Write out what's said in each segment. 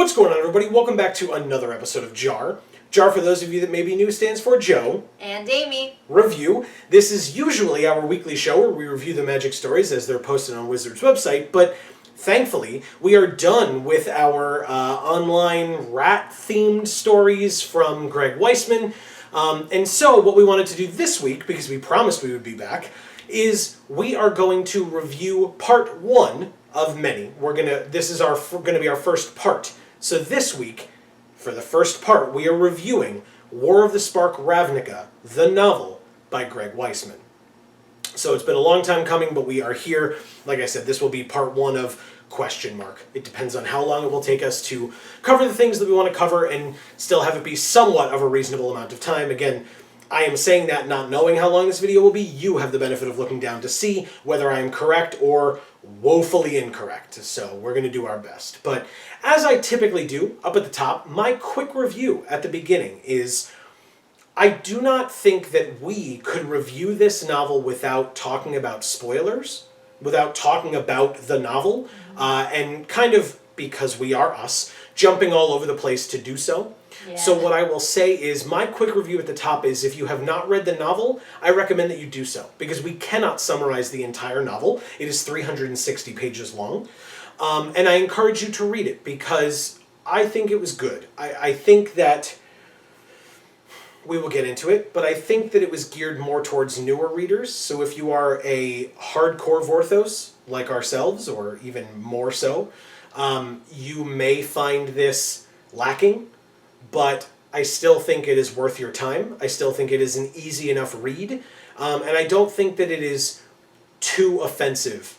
What's going on, everybody? Welcome back to another episode of JaAR. JaAR, for those of you that may be new, stands for Joe. And Amy. Review. This is usually our weekly show where we review the magic stories as they're posted on Wizard's website, but thankfully, we are done with our online rat-themed stories from Greg Weisman. And so what we wanted to do this week, because we promised we would be back, is we are going to review part one of many. This is going to be our first part. So this week, for the first part, we are reviewing War of the Spark Ravnica, the novel by Greg Weisman. So it's been a long time coming, but we are here. Like I said, this will be part one of question mark. It depends on how long it will take us to cover the things that we want to cover and still have it be somewhat of a reasonable amount of time. Again, I am saying that not knowing how long this video will be. You have the benefit of looking down to see whether I am correct or woefully incorrect. So we're going to do our best. But as I typically do, up at the top, my quick review at the beginning is I do not think that we could review this novel without talking about spoilers, without talking about the novel, and kind of, because we are us, jumping all over the place to do so. Yeah. So what I will say is my quick review at the top is if you have not read the novel, I recommend that you do so, because we cannot summarize the entire novel. It is 360 pages long, and I encourage you to read it because I think it was good. I think that we will get into it, but I think that it was geared more towards newer readers. So if you are a hardcore Vorthos, like ourselves, or even more so, you may find this lacking, but I still think it is worth your time. I still think it is an easy enough read, and I don't think that it is too offensive,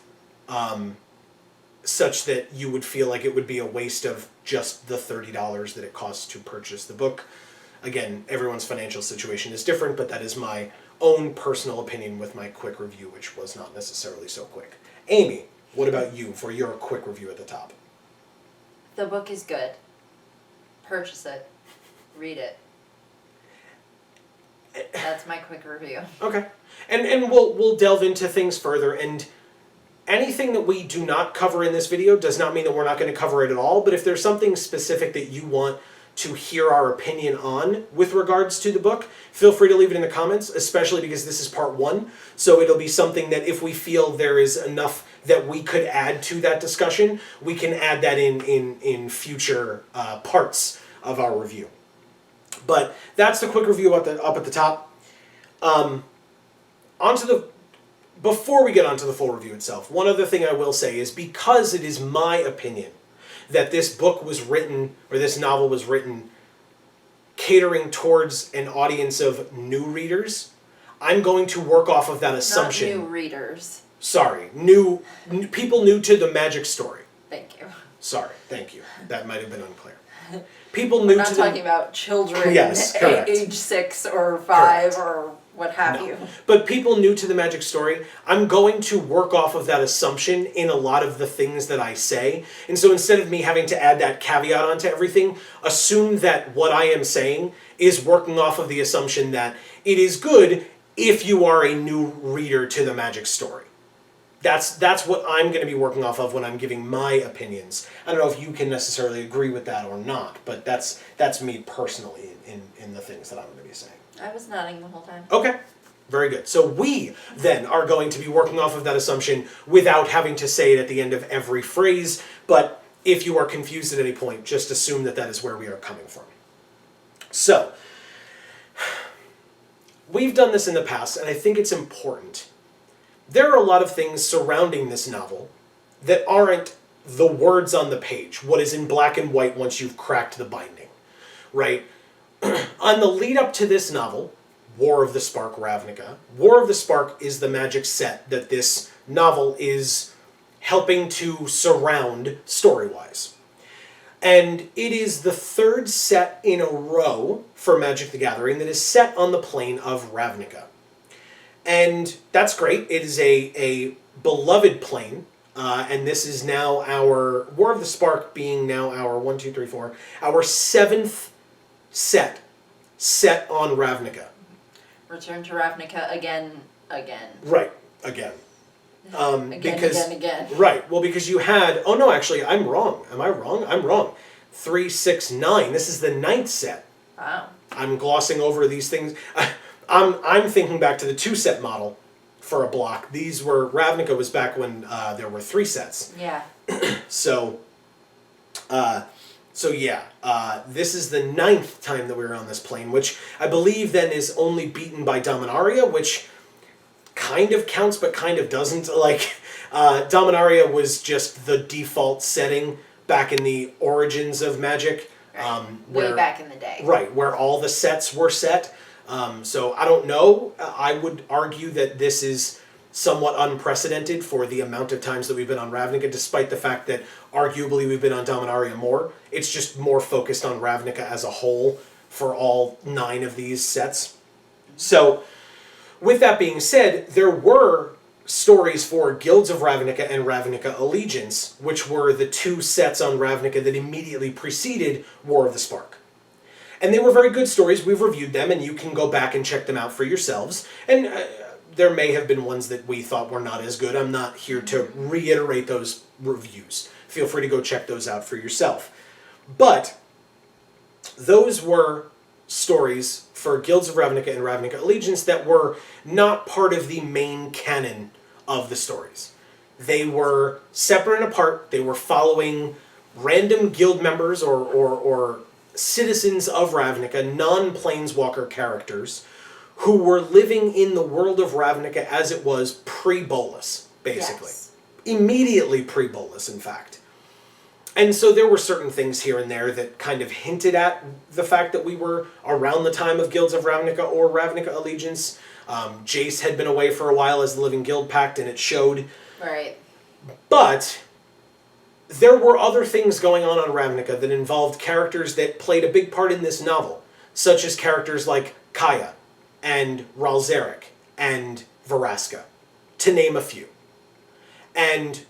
such that you would feel like it would be a waste of just the $30 that it costs to purchase the book. Again, everyone's financial situation is different, but that is my own personal opinion with my quick review, which was not necessarily so quick. Amy, what about you for your quick review at the top? The book is good. Purchase it. Read it. That's my quick review. Okay. And we'll delve into things further, and anything that we do not cover in this video does not mean that we're not going to cover it at all, but if there's something specific that you want to hear our opinion on with regards to the book, feel free to leave it in the comments, especially because this is part one. So it'll be something that if we feel there is enough that we could add to that discussion, we can add that in future parts of our review. But that's the quick review up at the top. Before we get onto the full review itself, one other thing I will say is because it is my opinion that this book was written, or this novel was written, catering towards an audience of new readers, I'm going to work off of that assumption. Not new readers. Sorry, people new to the magic story. Thank you. Sorry, thank you. That might have been unclear. People new We're not to talking about children yes, correct. age 6 or 5 correct. Or what have you. But people new to the magic story, I'm going to work off of that assumption in a lot of the things that I say. And so instead of me having to add that caveat onto everything, assume that what I am saying is working off of the assumption that it is good if you are a new reader to the magic story. That's what I'm going to be working off of when I'm giving my opinions. I don't know if you can necessarily agree with that or not, but that's me personally in the things that I'm going to be saying. I was nodding the whole time. Okay, very good. So we then are going to be working off of that assumption without having to say it at the end of every phrase, but if you are confused at any point, just assume that that is where we are coming from. So, we've done this in the past, and I think it's important. There are a lot of things surrounding this novel that aren't the words on the page, what is in black and white once you've cracked the binding, right? On the lead up to this novel, War of the Spark Ravnica, War of the Spark is the magic set that this novel is helping to surround story-wise. And it is the third set in a row for Magic the Gathering that is set on the plane of Ravnica. And that's great. It is a beloved plane, and this is now our, War of the Spark being now our, our 7th set on Ravnica. Return to Ravnica again. Right, again. Again. Right, well, because you had, oh no, actually, I'm wrong. Am I wrong? I'm wrong. 3, 6, 9. This is the 9th set. Wow. I'm glossing over these things. I'm thinking back to the 2-set model for a block. These were, Ravnica was back when there were 3 sets. Yeah. So yeah, this is the 9th time that we were on this plane, which I believe then is only beaten by Dominaria, which kind of counts but kind of doesn't. Like, Dominaria was just the default setting back in the origins of Magic. Way back in the day. Right, where all the sets were set. So I don't know. I would argue that this is somewhat unprecedented for the amount of times that we've been on Ravnica, despite the fact that arguably we've been on Dominaria more. It's just more focused on Ravnica as a whole for all 9 of these sets. So, with that being said, there were stories for Guilds of Ravnica and Ravnica Allegiance, which were the 2 sets on Ravnica that immediately preceded War of the Spark. And they were very good stories. We've reviewed them, and you can go back and check them out for yourselves. And there may have been ones that we thought were not as good. I'm not here to reiterate those reviews. Feel free to go check those out for yourself. But those were stories for Guilds of Ravnica and Ravnica Allegiance that were not part of the main canon of the stories. They were separate and apart. They were following random guild members or citizens of Ravnica, non-Planeswalker characters, who were living in the world of Ravnica as it was pre-Bolus, basically. Yes. Immediately pre-Bolus, in fact. And so there were certain things here and there that kind of hinted at the fact that we were around the time of Guilds of Ravnica or Ravnica Allegiance. Jace had been away for a while as the Living Guild Pact, and it showed. Right. But there were other things going on Ravnica that involved characters that played a big part in this novel, such as characters like Kaya and Ralzeric and Veraska, to name a few. And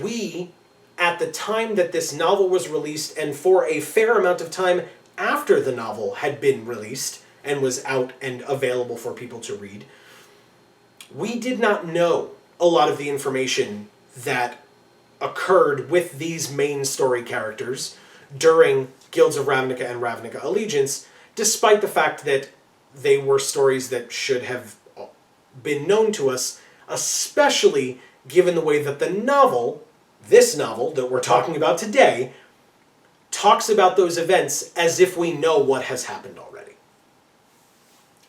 we, at the time that this novel was released, and for a fair amount of time after the novel had been released and was out and available for people to read, we did not know a lot of the information that occurred with these main story characters during Guilds of Ravnica and Ravnica Allegiance, despite the fact that they were stories that should have been known to us, especially given the way that the novel, this novel that we're talking about today, talks about those events as if we know what has happened already.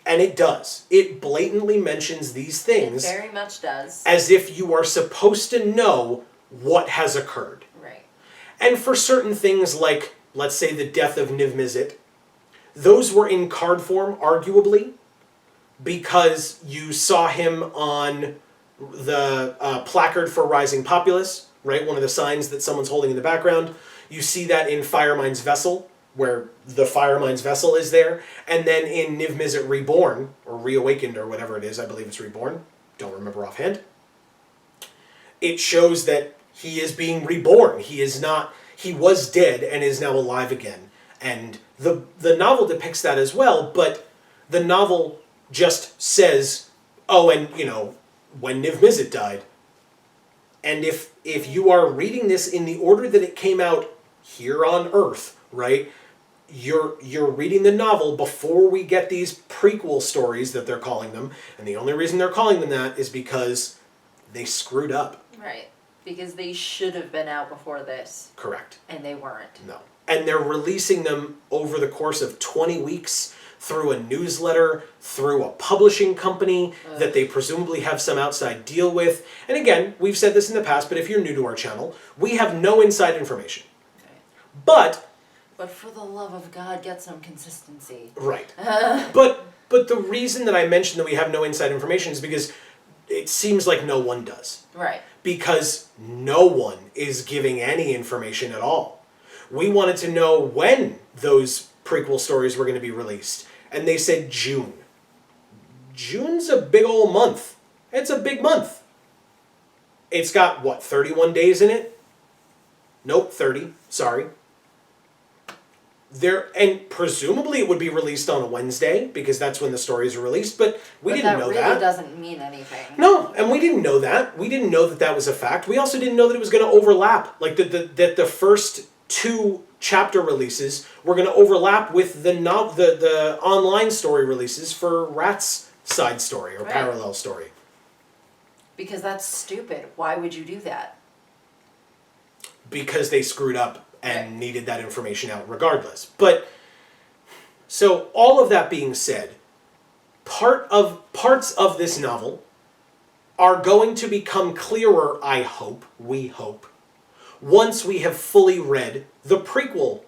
And it does. It blatantly mentions these things. It very much does. As if you are supposed to know what has occurred. Right. And for certain things like, let's say, the death of Niv Mizzet, those were in card form, arguably, because you saw him on the placard for Rising Populace, right? One of the signs that someone's holding in the background. You see that in Firemind's Vessel, where the Firemind's Vessel is there. And then in Niv Mizzet Reborn, or Reawakened, or whatever it is, I believe it's Reborn. Don't remember offhand. It shows that he is being reborn. He was dead and is now alive again. And the novel depicts that as well, but the novel just says, oh, and, when Niv Mizzet died. And if you are reading this in the order that it came out here on Earth, right, you're reading the novel before we get these prequel stories that they're calling them, and the only reason they're calling them that is because they screwed up. Right. Because they should have been out before this. Correct. And they weren't. No. And they're releasing them over the course of 20 weeks through a newsletter, through a publishing company that they presumably have some outside deal with. And again, we've said this in the past, but if you're new to our channel, we have no inside information. Okay. But for the love of God, get some consistency. Right. But the reason that I mentioned that we have no inside information is because it seems like no one does. Right. Because no one is giving any information at all. We wanted to know when those prequel stories were going to be released. And they said June. June's a big old month. It's a big month. It's got, 31 days in it? Nope, 30. Sorry. And presumably it would be released on a Wednesday, because that's when the stories are released, but we didn't know that. That really doesn't mean anything. No, and we didn't know that. We didn't know that that was a fact. We also didn't know that it was going to overlap. Like, that the first 2 chapter releases were going to overlap with the online story releases for Rat's side story or parallel story. Because that's stupid. Why would you do that? Because they screwed up and needed that information out regardless. But, so all of that being said, parts of this novel are going to become clearer, I hope, we hope, once we have fully read the prequel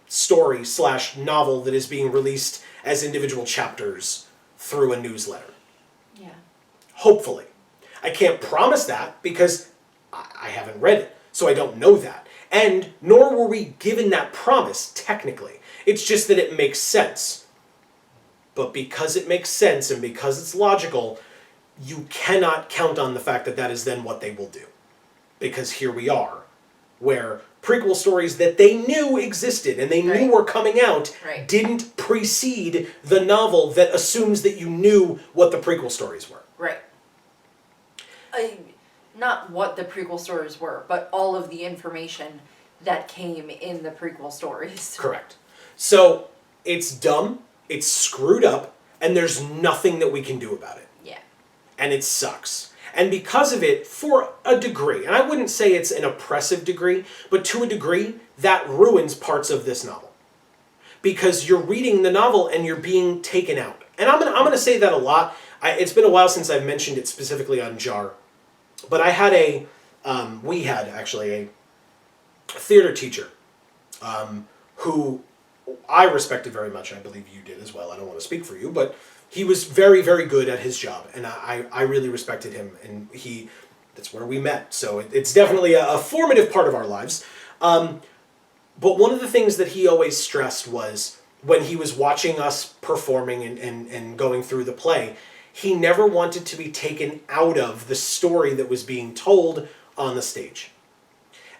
story / novel that is being released as individual chapters through a newsletter. Yeah. Hopefully. I can't promise that because I haven't read it, so I don't know that. And nor were we given that promise, technically. It's just that it makes sense. But because it makes sense and because it's logical, you cannot count on the fact that that is then what they will do. Because here we are, where prequel stories that they knew existed and they knew were coming out didn't precede the novel that assumes that you knew what the prequel stories were. Right. Not what the prequel stories were, but all of the information that came in the prequel stories. Correct. So, it's dumb, it's screwed up, and there's nothing that we can do about it. Yeah. And it sucks. And because of it, for a degree, and I wouldn't say it's an oppressive degree, but to a degree, that ruins parts of this novel. Because you're reading the novel and you're being taken out. And I'm gonna say that a lot. It's been a while since I've mentioned it specifically on JaAR. But I had we had actually a theater teacher who I respected very much. I believe you did as well. I don't want to speak for you, but he was very, very good at his job. And I really respected him. And that's where we met. So it's definitely a formative part of our lives. But one of the things that he always stressed was when he was watching us performing and going through the play, he never wanted to be taken out of the story that was being told on the stage.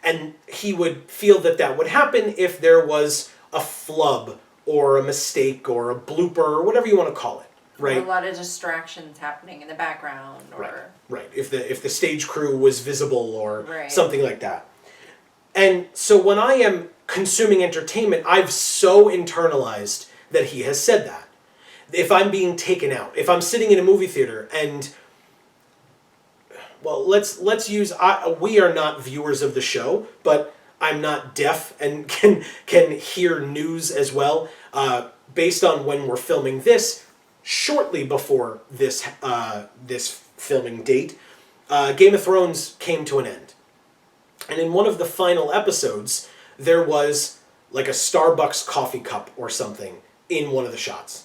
And he would feel that that would happen if there was a flub or a mistake or a blooper or whatever you want to call it, right? Or a lot of distractions happening in the background, or right. If the stage crew was visible or something like that. And so when I am consuming entertainment, I've so internalized that he has said that. If I'm being taken out, if I'm sitting in a movie theater and, well, let's use, we are not viewers of the show, but I'm not deaf and can hear news as well. Based on when we're filming this, shortly before this filming date, Game of Thrones came to an end. And in one of the final episodes, there was like a Starbucks coffee cup or something in one of the shots.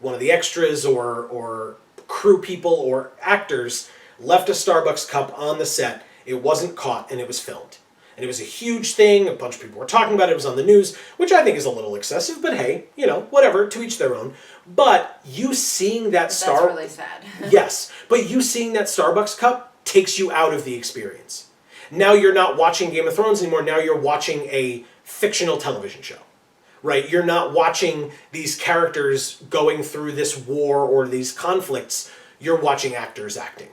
One of the extras or crew people or actors left a Starbucks cup on the set. It wasn't caught and it was filmed. And it was a huge thing. A bunch of people were talking about it. It was on the news, which I think is a little excessive, but hey, whatever, to each their own. But you seeing that That's really sad. Yes, but you seeing that Starbucks cup takes you out of the experience. Now you're not watching Game of Thrones anymore. Now you're watching a fictional television show. Right? You're not watching these characters going through this war or these conflicts. You're watching actors acting.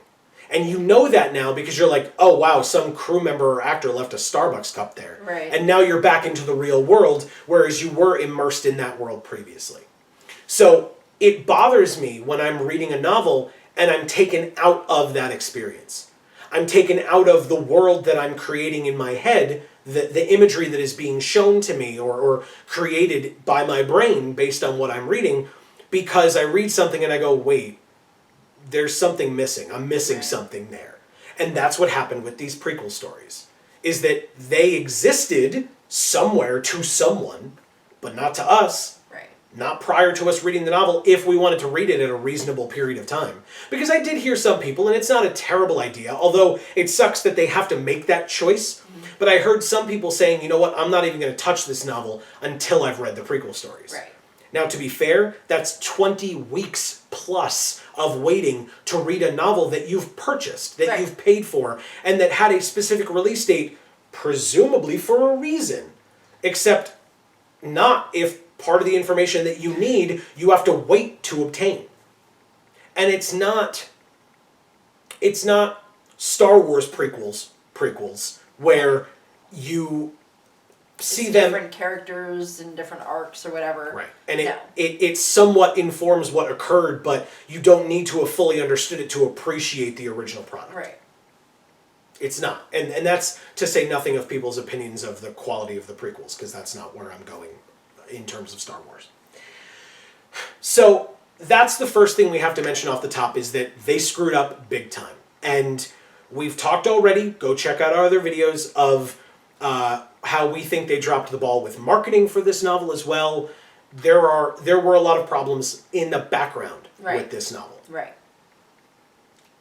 And you know that now because you're like, oh wow, some crew member or actor left a Starbucks cup there. Right. And now you're back into the real world, whereas you were immersed in that world previously. So it bothers me when I'm reading a novel and I'm taken out of that experience. I'm taken out of the world that I'm creating in my head, the imagery that is being shown to me or created by my brain based on what I'm reading, because I read something and I go, wait, there's something missing. I'm missing something there. And that's what happened with these prequel stories, is that they existed somewhere to someone, but not to us. Not prior to us reading the novel, if we wanted to read it at a reasonable period of time. Because I did hear some people, and it's not a terrible idea, although it sucks that they have to make that choice, but I heard some people saying, you know what, I'm not even going to touch this novel until I've read the prequel stories. Now, to be fair, that's 20 weeks plus of waiting to read a novel that you've purchased, that you've paid for, and that had a specific release date, presumably for a reason. Except not if part of the information that you need, you have to wait to obtain. And it's not Star Wars prequels, where you see it's them... different characters and different arcs or whatever. Right. And No. it somewhat informs what occurred, but you don't need to have fully understood it to appreciate the original product. Right. It's not. And that's to say nothing of people's opinions of the quality of the prequels, because that's not where I'm going in terms of Star Wars. So that's the first thing we have to mention off the top, is that they screwed up big time. And we've talked already, go check out our other videos of how we think they dropped the ball with marketing for this novel as well. There were a lot of problems in the background with this novel. Right.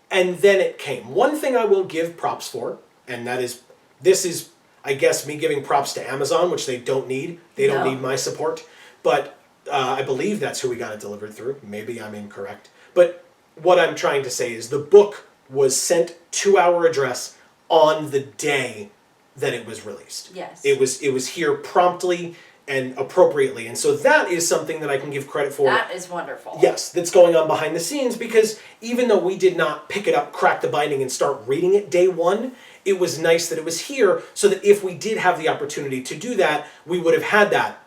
And then it came. One thing I will give props for, and this is, I guess, me giving props to Amazon, which they don't need. They don't need my support. But I believe that's who we got it delivered through. Maybe I'm incorrect. But what I'm trying to say is the book was sent to our address on the day that it was released. Yes. It was here promptly and appropriately. And so that is something that I can give credit for. That is wonderful. Yes, that's going on behind the scenes, because even though we did not pick it up, crack the binding, and start reading it day one, it was nice that it was here, so that if we did have the opportunity to do that, we would have had that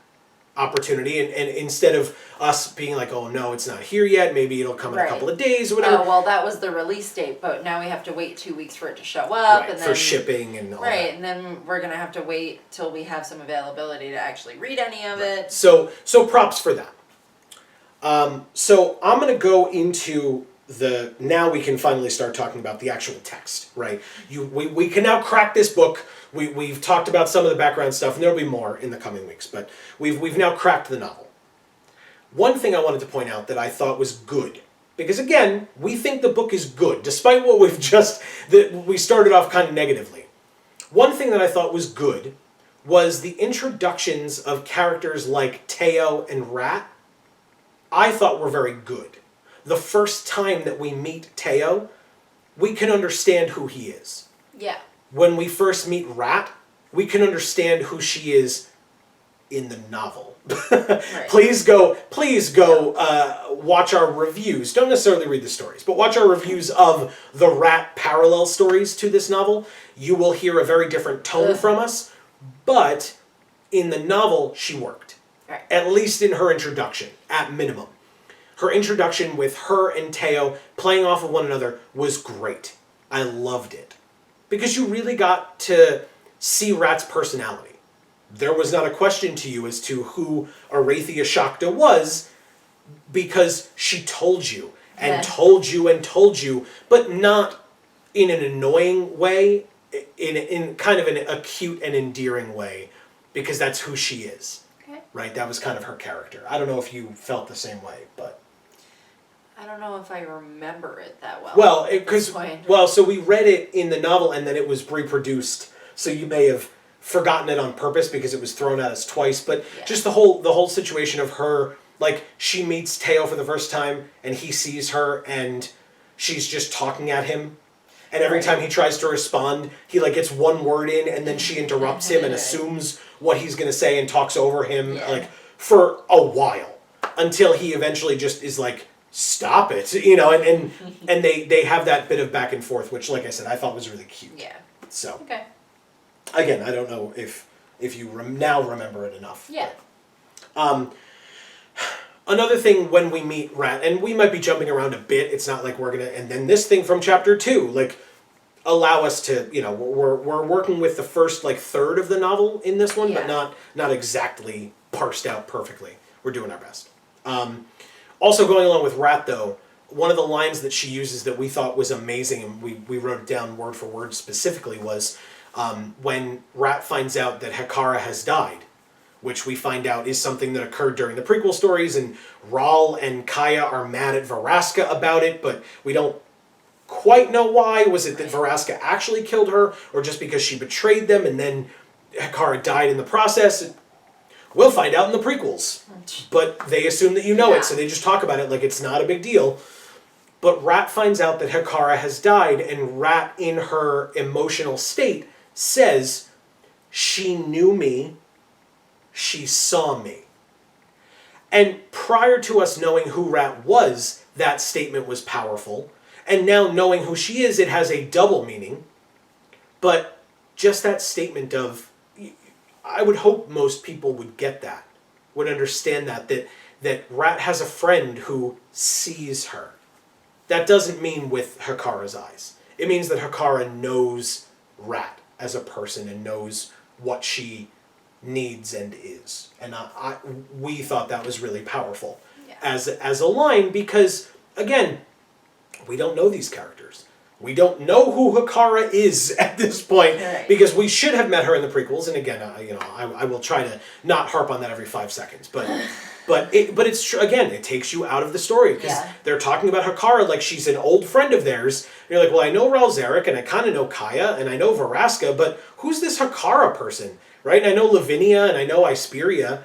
opportunity, and instead of us being like, oh no, it's not here yet, maybe it'll come in a couple of days or whatever. Oh, well, that was the release date, but now we have to wait 2 weeks for it to show up. Right, and then, for shipping and all that. Right, and then we're going to have to wait till we have some availability to actually read any of it. So props for that. So I'm going to go into now we can finally start talking about the actual text, right? We can now crack this book. We've talked about some of the background stuff, and there'll be more in the coming weeks, but we've now cracked the novel. One thing I wanted to point out that I thought was good, because again, we think the book is good, despite what we started off kind of negatively. One thing that I thought was good was the introductions of characters like Teo and Rat. I thought were very good. The first time that we meet Teo, we can understand who he is. Yeah. When we first meet Rat, we can understand who she is in the novel. Right. Please go watch our reviews. Don't necessarily read the stories, but watch our reviews of the Rat parallel stories to this novel. You will hear a very different tone from us, but in the novel, she worked. Right. At least in her introduction, at minimum. Her introduction with her and Teo playing off of one another was great. I loved it. Because you really got to see Rat's personality. There was not a question to you as to who Arathia Shakta was, because she told you, and told you, and told you, but not in an annoying way, in kind of an acute and endearing way, because that's who she is. Okay. Right? That was kind of her character. I don't know if you felt the same way, but... I don't know if I remember it that well. So we read it in the novel, and then it was reproduced, so you may have forgotten it on purpose because it was thrown at us twice, but just the whole situation of her, like, she meets Teo for the first time, and he sees her, and she's just talking at him, and every time he tries to respond, he, like, gets one word in, and then she interrupts him and assumes what he's going to say and talks over him, like, for a while, until he eventually just is like, stop it, and they have that bit of back and forth, which, like I said, I thought was really cute. Yeah. So. Okay. Again, I don't know if you now remember it enough. Yeah. Another thing when we meet Rat, and we might be jumping around a bit. It's not like we're gonna. And then this thing from chapter 2, like, allow us to, we're working with the first third of the novel in this one, but not exactly parsed out perfectly. We're doing our best. Also going along with Rat, though, one of the lines that she uses that we thought was amazing, and we wrote it down word for word specifically, was when Rat finds out that Hekara has died, which we find out is something that occurred during the prequel stories, and Rahl and Kaya are mad at Vraska about it, but we don't quite know why. Was it that Vraska actually killed her, or just because she betrayed them and then Hekara died in the process? We'll find out in the prequels. But they assume that you know it, so they just talk about it like it's not a big deal. But Rat finds out that Hekara has died, and Rat, in her emotional state, says, she knew me, she saw me. And prior to us knowing who Rat was, that statement was powerful. And now knowing who she is, it has a double meaning. But just that statement of, I would hope most people would get that, would understand that Rat has a friend who sees her. That doesn't mean with Hikara's eyes. It means that Hikara knows Rat as a person and knows what she needs and is. And we thought that was really powerful as a line because, again, we don't know these characters. We don't know who Hikara is at this point because we should have met her in the prequels. And again, I will try to not harp on that every 5 seconds, but it's true. Again, it takes you out of the story because they're talking about Hikara like she's an old friend of theirs. And you're like, well, I know Ralzeric and I kind of know Kaya and I know Veraska, but who's this Hikara person, right? And I know Lavinia and I know Isperia.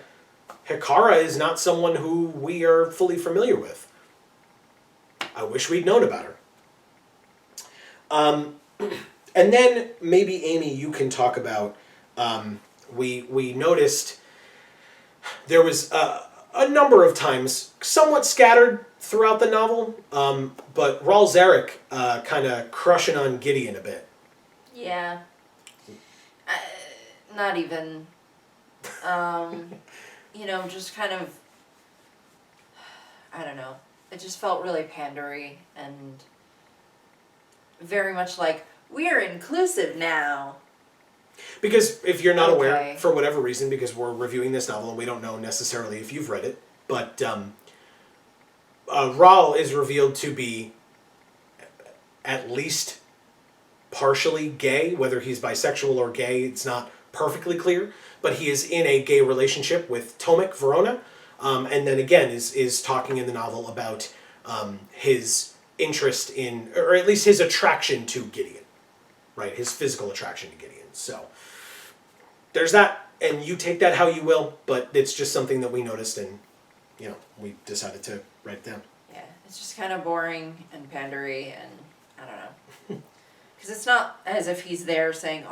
Hikara is not someone who we are fully familiar with. I wish we'd known about her. And then maybe Amy, you can talk about. We noticed there was a number of times, somewhat scattered throughout the novel, but Ralzeric kind of crushing on Gideon a bit. Yeah. Not even. Just kind of. I don't know. It just felt really pandery and very much like, we're inclusive now. Because if you're not aware, for whatever reason, because we're reviewing this novel and we don't know necessarily if you've read it, but Ral is revealed to be at least partially gay, whether he's bisexual or gay, it's not perfectly clear, but he is in a gay relationship with Tomek Verona, and then again is talking in the novel about his interest in, or at least his attraction to Gideon, right? His physical attraction to Gideon. So there's that, and you take that how you will, but it's just something that we noticed and, we decided to write it down. Yeah, it's just kind of boring and pandery and I don't know. Because it's not as if he's there saying,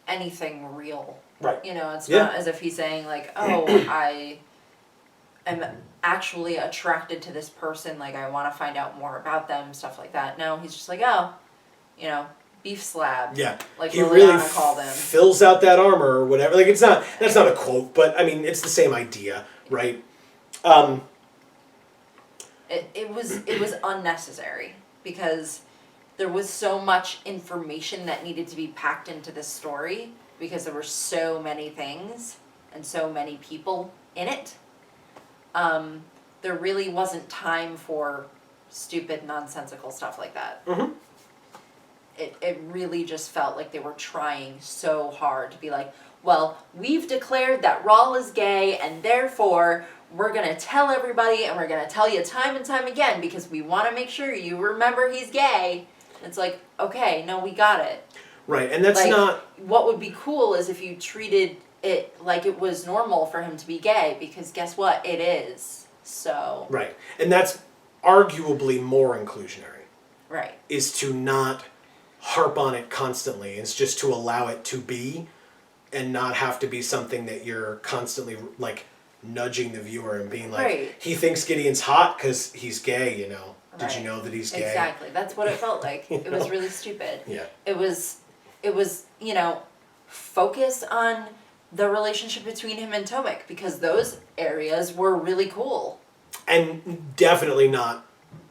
anything real. Right. It's not as if he's saying like, I am actually attracted to this person, like I want to find out more about them, stuff like that. No, he's just like, beef slab. Yeah. Like he really called him. Fills out that armor or whatever. Like that's not a quote, but I mean it's the same idea, right? It was unnecessary because there was so much information that needed to be packed into this story because there were so many things and so many people in it. There really wasn't time for stupid, nonsensical stuff like that. Mm-hmm. It really just felt like they were trying so hard to be like, well, we've declared that Rawl is gay, and therefore we're going to tell everybody, and we're going to tell you time and time again, because we want to make sure you remember he's gay. And it's like, okay, no, we got it. Right, and that's not... What would be cool is if you treated it like it was normal for him to be gay, because guess what? It is. So... Right, and that's arguably more inclusionary. Right. Is to not harp on it constantly. It's just to allow it to be and not have to be something that you're constantly, like, nudging the viewer and being like, he thinks Gideon's hot because he's gay, Did you know that he's gay? Exactly. That's what it felt like. It was really stupid. Yeah. It was, focus on the relationship between him and Tomek, because those areas were really cool. And definitely not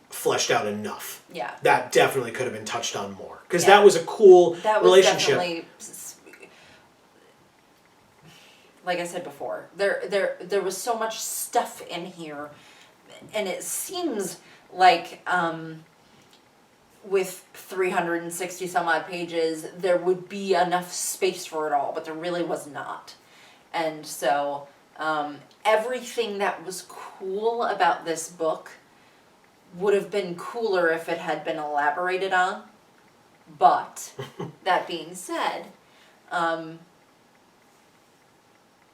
fleshed out enough. Yeah. That definitely could have been touched on more. Because that was a cool relationship. Definitely, like I said before, there was so much stuff in here, and it seems like with 360 some odd pages, there would be enough space for it all, but there really was not. And so everything that was cool about this book would have been cooler if it had been elaborated on. But that being said,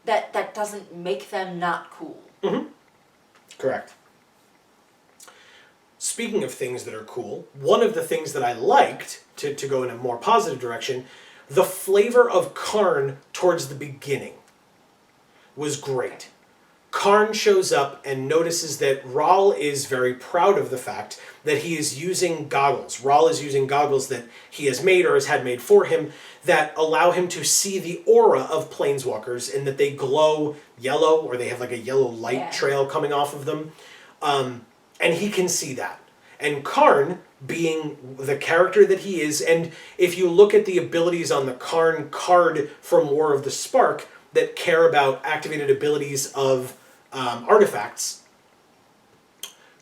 that doesn't make them not cool. Mm-hmm. Correct. Speaking of things that are cool, one of the things that I liked, to go in a more positive direction, the flavor of Karn towards the beginning was great. Karn shows up and notices that Rahl is very proud of the fact that he is using goggles. Rahl is using goggles that he has made or has had made for him that allow him to see the aura of planeswalkers and that they glow yellow, or they have like a yellow light trail coming off of them. And he can see that. And Karn, being the character that he is, and if you look at the abilities on the Karn card from War of the Spark that care about activated abilities of artifacts,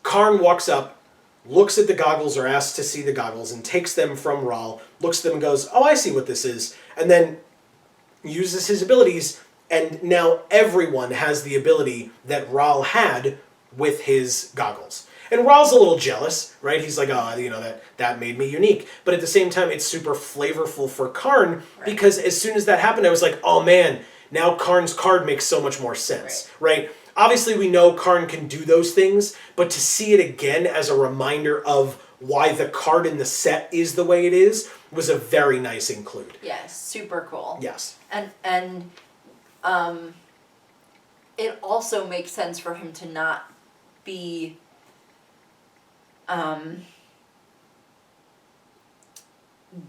Karn walks up, looks at the goggles or asks to see the goggles and takes them from Rahl, looks at them and goes, oh, I see what this is, and then uses his abilities, and now everyone has the ability that Rahl had with his goggles. And Rahl's a little jealous, right? He's like, oh, you know, that made me unique. But at the same time, it's super flavorful for Karn, because as soon as that happened, I was like, oh man, now Karn's card makes so much more sense, right? Obviously, we know Karn can do those things, but to see it again as a reminder of why the card in the set is the way it is was a very nice include. Yes, super cool. Yes. And it also makes sense for him to not be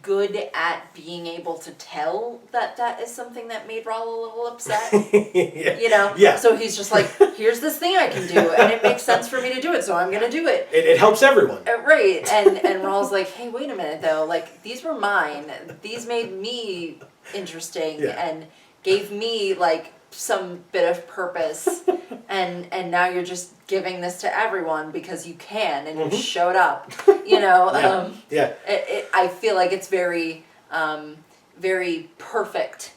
good at being able to tell that is something that made Rahl a little upset. Yeah. You know? Yeah. So he's just like, here's this thing I can do, and it makes sense for me to do it, so I'm going to do it. It helps everyone. Right. And Rahl's like, hey, wait a minute, though. Like, these were mine. These made me interesting and gave me, like, some bit of purpose. and now you're just giving this to everyone because you can, and you showed up. You know? I feel like it's very, very perfect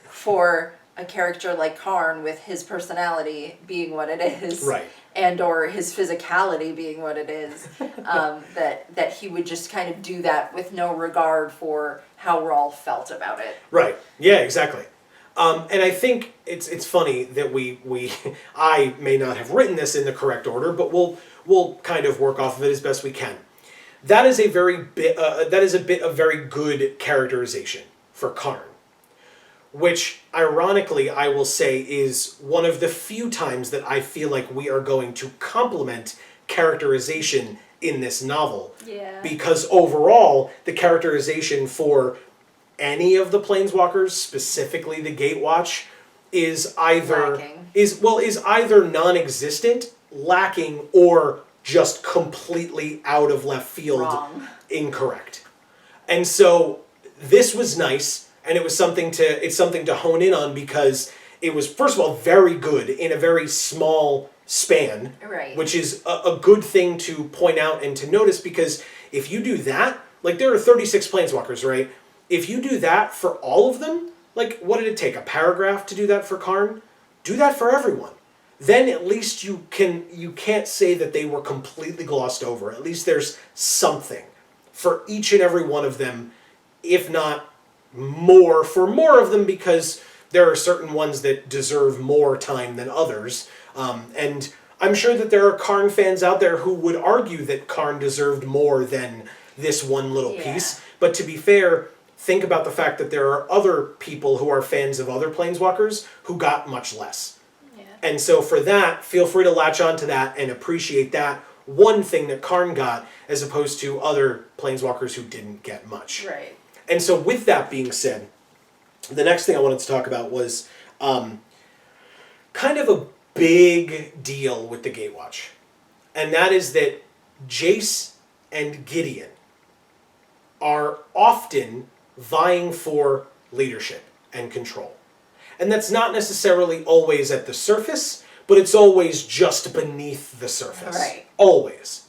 for a character like Karn with his personality being what it is. Right. And or his physicality being what it is, that he would just kind of do that with no regard for how Rahl felt about it. Right. Yeah, exactly. And I think it's funny that I may not have written this in the correct order, but we'll kind of work off of it as best we can. That is a bit of very good characterization for Karn, which ironically I will say is one of the few times that I feel like we are going to compliment characterization in this novel. Yeah. Because overall, the characterization for any of the planeswalkers, specifically the Gatewatch, is either non-existent, lacking, or just completely out of left field, wrong, incorrect. And so this was nice, and it's something to hone in on, because it was, first of all, very good in a very small span, right, which is a good thing to point out and to notice, because if you do that, like there are 36 planeswalkers, right? If you do that for all of them, like what did it take, a paragraph to do that for Karn? Do that for everyone. Then at least you can't say that they were completely glossed over. At least there's something for each and every one of them, if not more for more of them, because there are certain ones that deserve more time than others. And I'm sure that there are Karn fans out there who would argue that Karn deserved more than this one little piece. But to be fair, think about the fact that there are other people who are fans of other planeswalkers who got much less. Yeah. And so for that, feel free to latch on to that and appreciate that one thing that Karn got, as opposed to other planeswalkers who didn't get much. right. And so with that being said, the next thing I wanted to talk about was kind of a big deal with the Gatewatch. And that is that Jace and Gideon are often vying for leadership and control. And that's not necessarily always at the surface, but it's always just beneath the surface. Right. Always.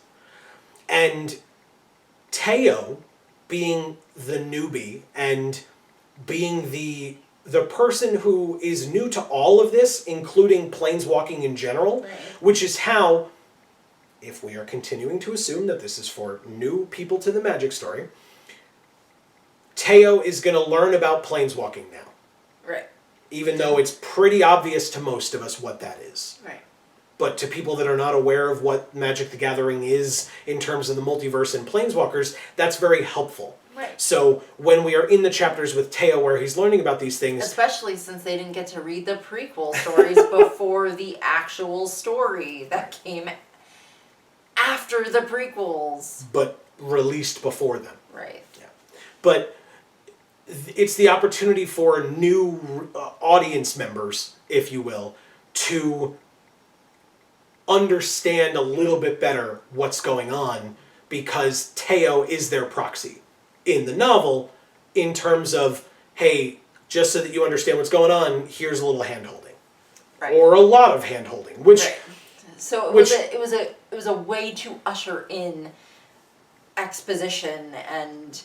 And Teo, being the newbie and being the person who is new to all of this, including planeswalking in general, right, which is how, if we are continuing to assume that this is for new people to the Magic story, Teo is going to learn about planeswalking now. Right. Even though it's pretty obvious to most of us what that is. Right. But to people that are not aware of what Magic the Gathering is in terms of the multiverse and planeswalkers, that's very helpful. Right. So when we are in the chapters with Teo where he's learning about these things... Especially since they didn't get to read the prequel stories before the actual story that came after the prequels. But released before them. Right. Yeah. But it's the opportunity for new audience members, if you will, to understand a little bit better what's going on, because Teo is their proxy in the novel in terms of, hey, just so that you understand what's going on, here's a little hand-holding. Right. Or a lot of hand-holding, which... Right. So it was a way to usher in exposition and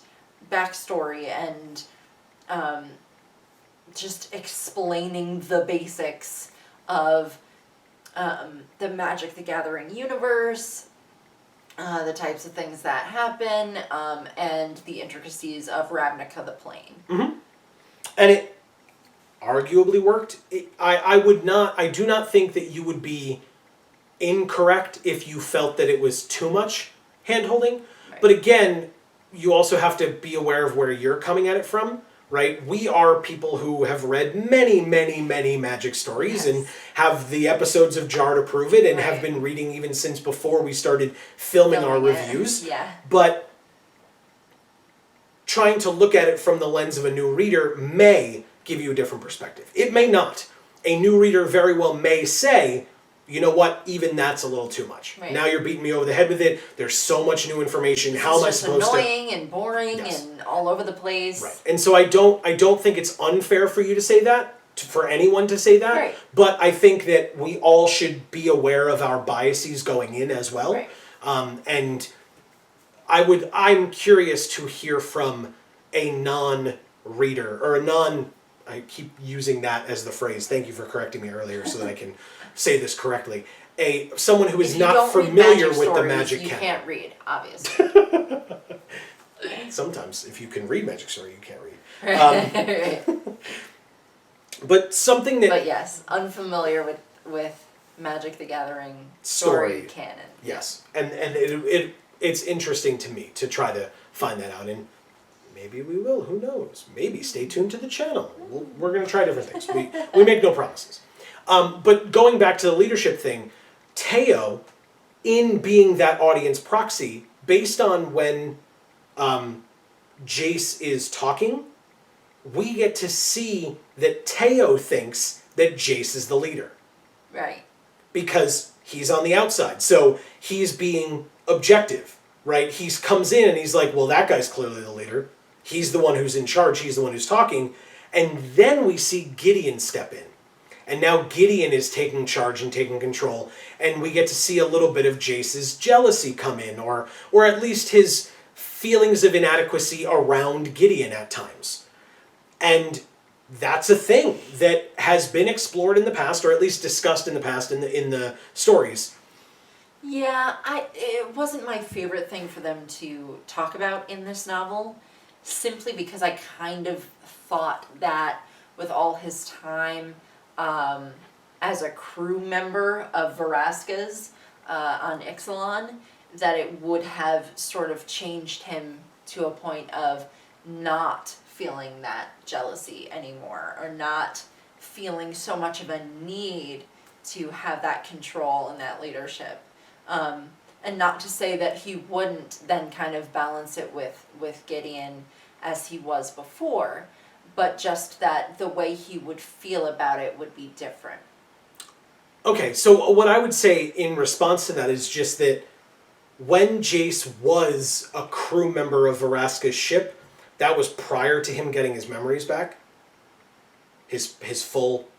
backstory and just explaining the basics of the Magic the Gathering universe, the types of things that happen, and the intricacies of Ravnica the Plane. Mm-hmm. And it arguably worked. I do not think that you would be incorrect if you felt that it was too much hand-holding. Right. But again, you also have to be aware of where you're coming at it from. Right? We are people who have read many, many, many Magic stories, yes, and have the episodes of JaAR to prove it, and right, have been reading even since before we started filming our reviews. Yeah. But trying to look at it from the lens of a new reader may give you a different perspective. It may not. A new reader very well may say, you know what, even that's a little too much. Right. Now you're beating me over the head with it. There's so much new information. How am I supposed to... It's annoying and boring, yes, and all over the place. Right. And so I don't think it's unfair for you to say that, for anyone to say that. Right. But I think that we all should be aware of our biases going in as well. Right. And I'm curious to hear from a non-reader, or a non... I keep using that as the phrase. Thank you for correcting me earlier so that I can say this correctly. Someone who is not familiar with the Magic canon. You can't read, obviously. Sometimes, if you can read Magic story, you can't read. But something that... But yes, unfamiliar with Magic the Gathering story canon. Yes, and it's interesting to me to try to find that out, and maybe we will, who knows? Maybe stay tuned to the channel. We're going to try different things. We make no promises. But going back to the leadership thing, Teo, in being that audience proxy, based on when Jace is talking, we get to see that Teo thinks that Jace is the leader. Right. Because he's on the outside. So he's being objective, right? He comes in and he's like, well, that guy's clearly the leader. He's the one who's in charge. He's the one who's talking. And then we see Gideon step in. And now Gideon is taking charge and taking control. And we get to see a little bit of Jace's jealousy come in, or at least his feelings of inadequacy around Gideon at times. And that's a thing that has been explored in the past, or at least discussed in the past in the stories. Yeah, it wasn't my favorite thing for them to talk about in this novel, simply because I kind of thought that with all his time as a crew member of Vraska's on Ixalan, that it would have sort of changed him to a point of not feeling that jealousy anymore, or not feeling so much of a need to have that control and that leadership. And not to say that he wouldn't then kind of balance it with Gideon as he was before, but just that the way he would feel about it would be different. Okay, so what I would say in response to that is just that when Jace was a crew member of Vraska's ship, that was prior to him getting his memories back. His full,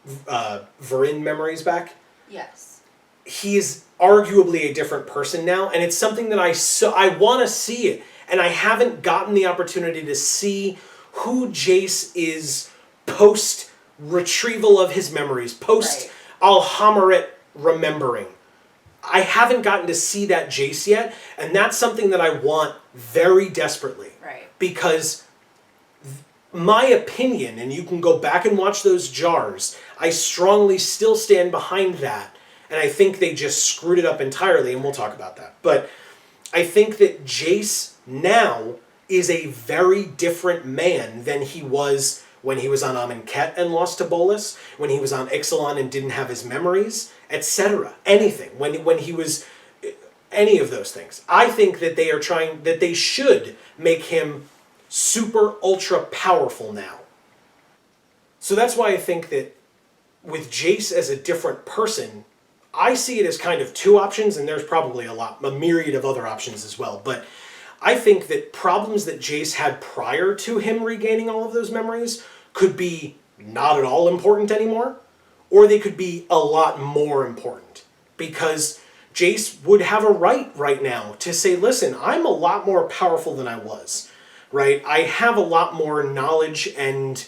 Varin memories back. Yes. He is arguably a different person now, and it's something that I want to see it, and I haven't gotten the opportunity to see who Jace is post retrieval of his memories, post Alhammaret remembering. I haven't gotten to see that Jace yet, and that's something that I want very desperately. Right. Because my opinion, and you can go back and watch those JaARs, I strongly still stand behind that, and I think they just screwed it up entirely, and we'll talk about that. But I think that Jace now is a very different man than he was when he was on Amonkhet and lost to Bolas, when he was on Ixalan and didn't have his memories, etc. Anything. When he was any of those things. I think that they should make him super ultra powerful now. So that's why I think that with Jace as a different person, I see it as kind of two options, and there's probably a myriad of other options as well. But I think that problems that Jace had prior to him regaining all of those memories could be not at all important anymore, or they could be a lot more important. Because Jace would have a right now to say, listen, I'm a lot more powerful than I was, right? I have a lot more knowledge and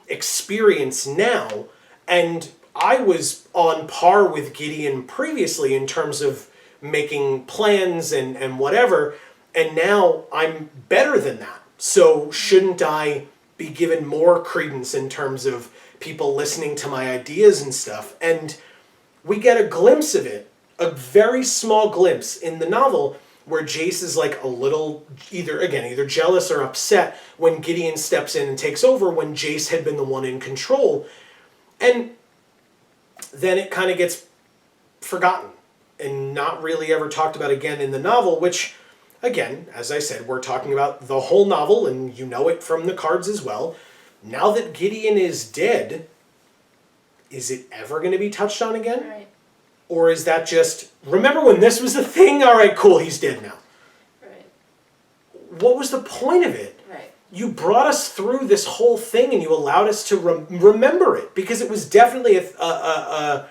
experience now, and I was on par with Gideon previously in terms of making plans and whatever, and now I'm better than that. So shouldn't I be given more credence in terms of people listening to my ideas and stuff? And we get a glimpse of it, a very small glimpse in the novel, where Jace is like a little either jealous or upset when Gideon steps in and takes over when Jace had been the one in control. And then it kind of gets forgotten and not really ever talked about again in the novel, which, again, as I said, we're talking about the whole novel, and you know it from the cards as well. Now that Gideon is dead, is it ever going to be touched on again? Right. Or is that just, remember when this was the thing? All right, cool, he's dead now. Right. What was the point of it? Right. You brought us through this whole thing and you allowed us to remember it, because it was definitely a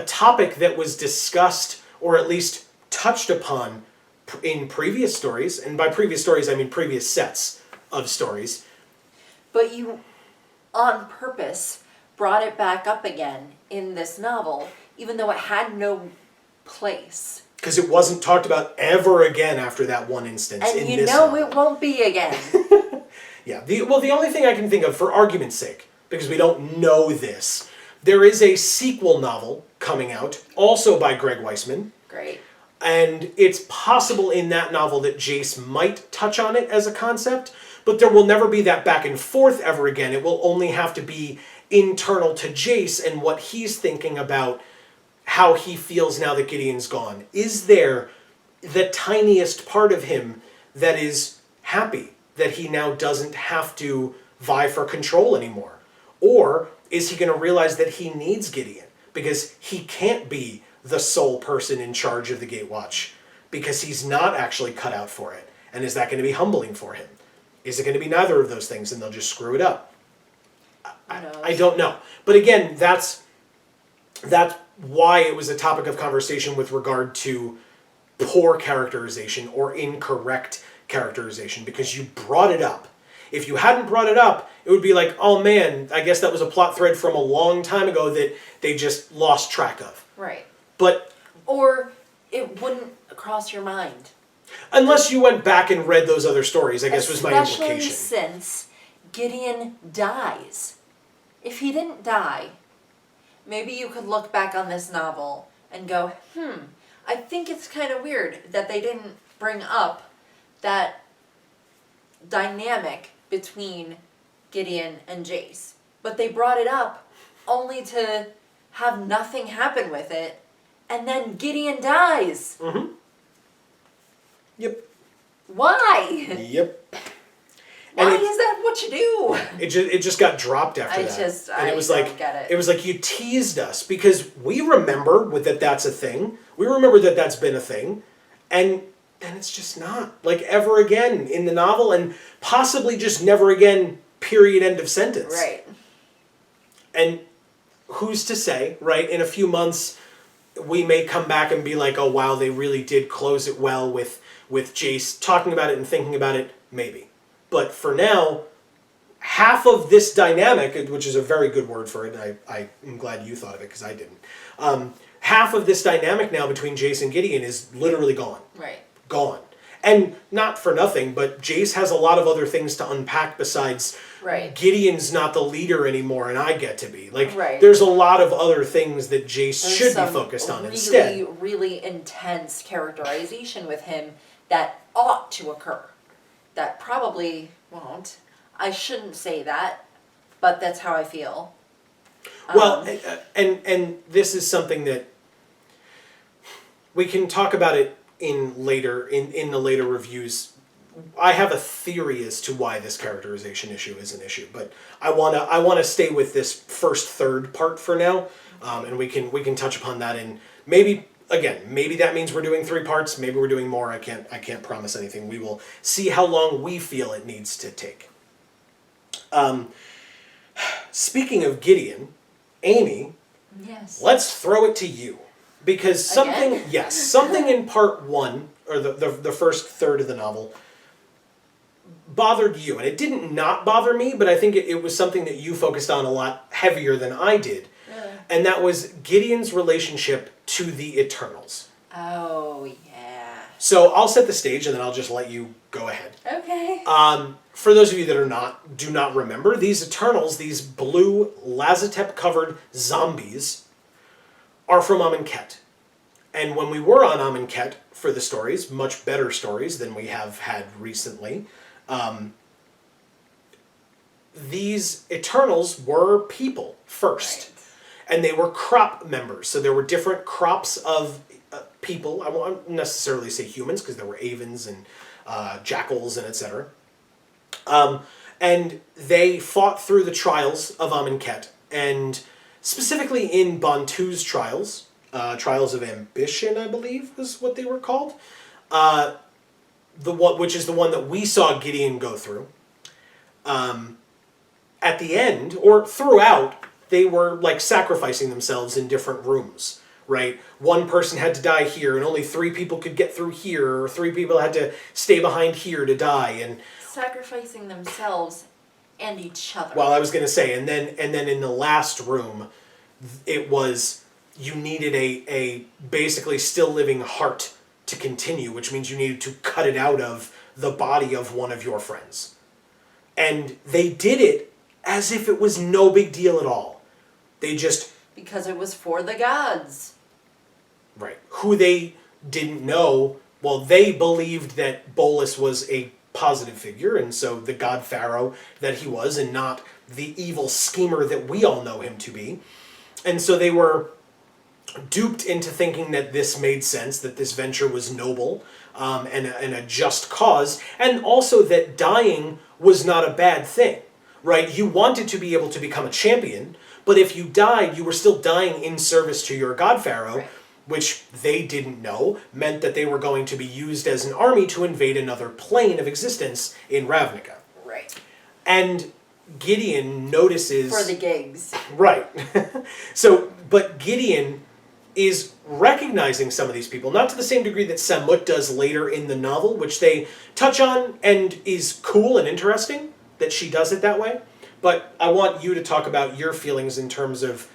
topic that was discussed, or at least touched upon in previous stories. And by previous stories, I mean previous sets of stories. But you, on purpose, brought it back up again in this novel, even though it had no place. Because it wasn't talked about ever again after that one instance. And in you this know novel. it won't be again. Yeah. The only thing I can think of, for argument's sake, because we don't know this, there is a sequel novel coming out, also by Greg Weisman. Great. And it's possible in that novel that Jace might touch on it as a concept, but there will never be that back and forth ever again. It will only have to be internal to Jace and what he's thinking about how he feels now that Gideon's gone. Is there the tiniest part of him that is happy that he now doesn't have to vie for control anymore? Or is he going to realize that he needs Gideon because he can't be the sole person in charge of the Gatewatch because he's not actually cut out for it? And is that going to be humbling for him? Is it going to be neither of those things and they'll just screw it up? I don't know. But again, that's why it was a topic of conversation with regard to poor characterization or incorrect characterization, because you brought it up. If you hadn't brought it up, it would be like, oh man, I guess that was a plot thread from a long time ago that they just lost track of. Right. But or it wouldn't cross your mind. Unless you went back and read those other stories, I guess was my implication. Especially since Gideon dies. If he didn't die, maybe you could look back on this novel and go, I think it's kind of weird that they didn't bring up that dynamic between Gideon and Jace. But they brought it up only to have nothing happen with it, and then Gideon dies. Mm-hmm. Yep. Why? Yep. Why is that what you do? It just got dropped after that. And it was don't get it. It was like you teased us, because we remember that's a thing. We remember that that's been a thing, and it's just not like ever again in the novel, and possibly just never again. Period. End of sentence. Right. And who's to say, right? In a few months, we may come back and be like, oh wow, they really did close it well with Jace talking about it and thinking about it. Maybe. But for now, half of this dynamic, which is a very good word for it, and I am glad you thought of it because I didn't. Half of this dynamic now between Jace and Gideon is literally gone. Right. Gone. And not for nothing, but Jace has a lot of other things to unpack besides Gideon's not the leader anymore and I get to be. Like, there's a lot of other things that Jace should be focused on instead. Really intense characterization with him that ought to occur. that probably won't. I shouldn't say that, but that's how I feel. Well, and this is something that we can talk about it in the later reviews. I have a theory as to why this characterization issue is an issue, but I wanna stay with this first third part for now, and we can touch upon that in maybe that means we're doing 3 parts. Maybe we're doing more. I can't promise anything. We will see how long we feel it needs to take. Speaking of Gideon, Amy, Yes. let's throw it to you. Because something in part 1, or the first third of the novel, bothered you. And it didn't not bother me, but I think it was something that you focused on a lot heavier than I did. Really? And that was Gideon's relationship to the Eternals. Oh, yeah. So I'll set the stage and then I'll just let you go ahead. Okay. For those of you that do not remember, these Eternals, these blue Lazatep-covered zombies, are from Amonkhet. And when we were on Amonkhet for the stories, much better stories than we have had recently, these Eternals were people first. Right. And they were crop members. So there were different crops of people. I won't necessarily say humans, because there were Avens and jackals and etc. And they fought through the trials of Amonkhet. And specifically in Bantu's trials, Trials of Ambition, I believe, was what they were called. Which is the one that we saw Gideon go through. At the end, or throughout, they were like sacrificing themselves in different rooms, right? One person had to die here, and only 3 people could get through here, or 3 people had to stay behind here to die, and Sacrificing themselves and each other. well, I was going to say, and then in the last room, it was you needed a basically still living heart to continue, which means you needed to cut it out of the body of one of your friends. And they did it as if it was no big deal at all. They just... Because it was for the gods. Right. Who they didn't know, well, they believed that Bolus was a positive figure, and so the god pharaoh that he was, and not the evil schemer that we all know him to be. And so they were duped into thinking that this made sense, that this venture was noble, and a just cause, and also that dying was not a bad thing, right? You wanted to be able to become a champion, but if you died, you were still dying in service to your god pharaoh, Right. which they didn't know meant that they were going to be used as an army to invade another plane of existence in Ravnica. Right. And Gideon notices... For the gigs. Right. So, but Gideon is recognizing some of these people, not to the same degree that Samut does later in the novel, which they touch on and is cool and interesting that she does it that way. But I want you to talk about your feelings in terms of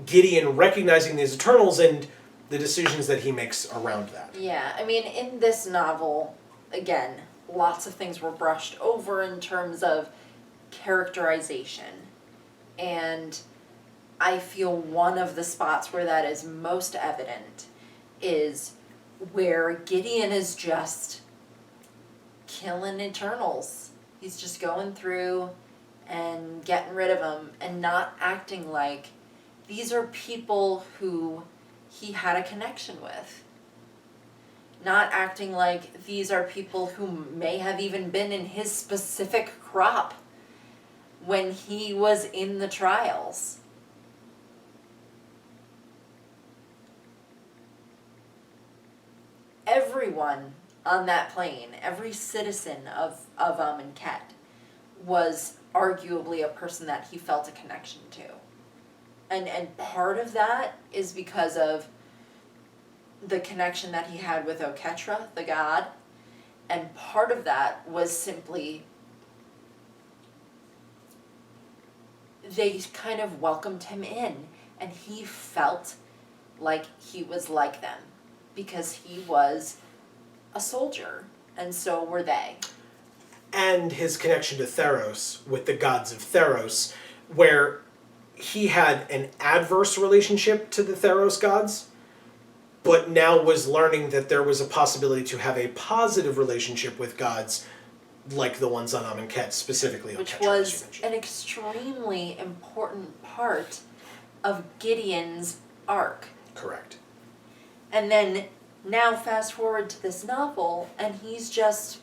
Gideon recognizing these Eternals and the decisions that he makes around that. Yeah, I mean, in this novel, again, lots of things were brushed over in terms of characterization. And I feel one of the spots where that is most evident is where Gideon is just killing Eternals. He's just going through and getting rid of them and not acting like these are people who he had a connection with. Not acting like these are people who may have even been in his specific crop when he was in the trials. Everyone on that plane, every citizen of Amonkhet, was arguably a person that he felt a connection to. And part of that is because of the connection that he had with Oketra, the god, and part of that was simply they kind of welcomed him in, and he felt like he was like them because he was a soldier, and so were they. And his connection to Theros with the gods of Theros, where he had an adverse relationship to the Theros gods, but now was learning that there was a possibility to have a positive relationship with gods like the ones on Amonkhet, specifically on Which Ketchum, as you was mentioned. an extremely important part of Gideon's arc. Correct. And then now fast forward to this novel, and he's just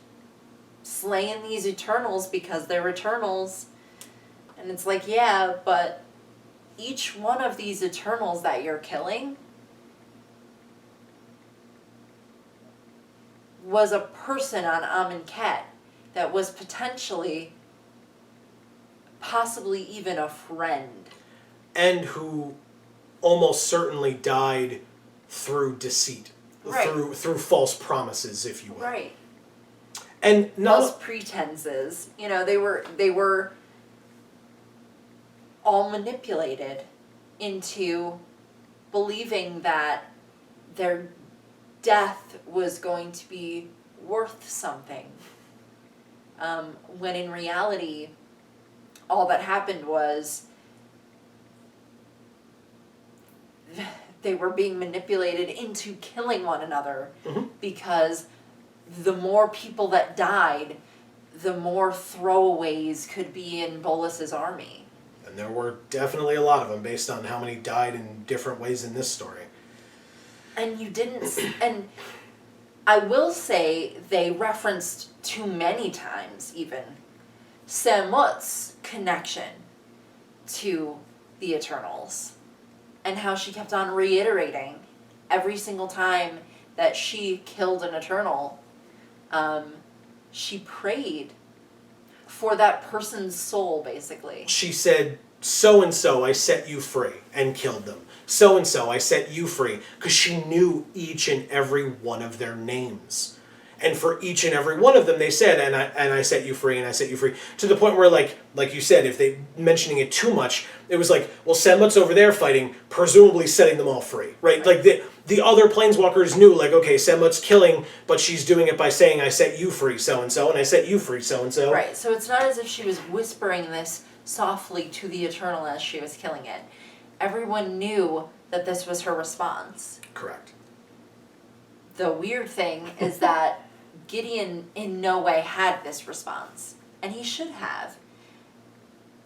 slaying these Eternals because they're Eternals. And it's like, yeah, but each one of these Eternals that you're killing was a person on Amonkhet that was potentially, possibly even a friend. And who almost certainly died through deceit. Right. Through false promises, if you will. Right. And False pretenses. You know, they were all manipulated into believing that their death was going to be worth something. When in reality, all that happened was they were being manipulated into killing one another, because the more people that died, the more throwaways could be in Bolus's army. And there were definitely a lot of them, based on how many died in different ways in this story. And you didn't, and I will say they referenced too many times even Samut's connection to the Eternals, and how she kept on reiterating every single time that she killed an Eternal, she prayed for that person's soul, basically. She said, so-and-so, I set you free, and killed them. So-and-so, I set you free, because she knew each and every one of their names. And for each and every one of them, they said, and I set you free, and I set you free. To the point where, like you said, if they mentioning it too much, it was like, well, Samut's over there fighting, presumably setting them all free, right? Like, the other Planeswalkers knew, like, okay, Samut's killing, but she's doing it by saying, I set you free, so-and-so, and I set you free, so-and-so. Right, so it's not as if she was whispering this softly to the Eternal as she was killing it. Everyone knew that this was her response. Correct. The weird thing is that Gideon in no way had this response, and he should have.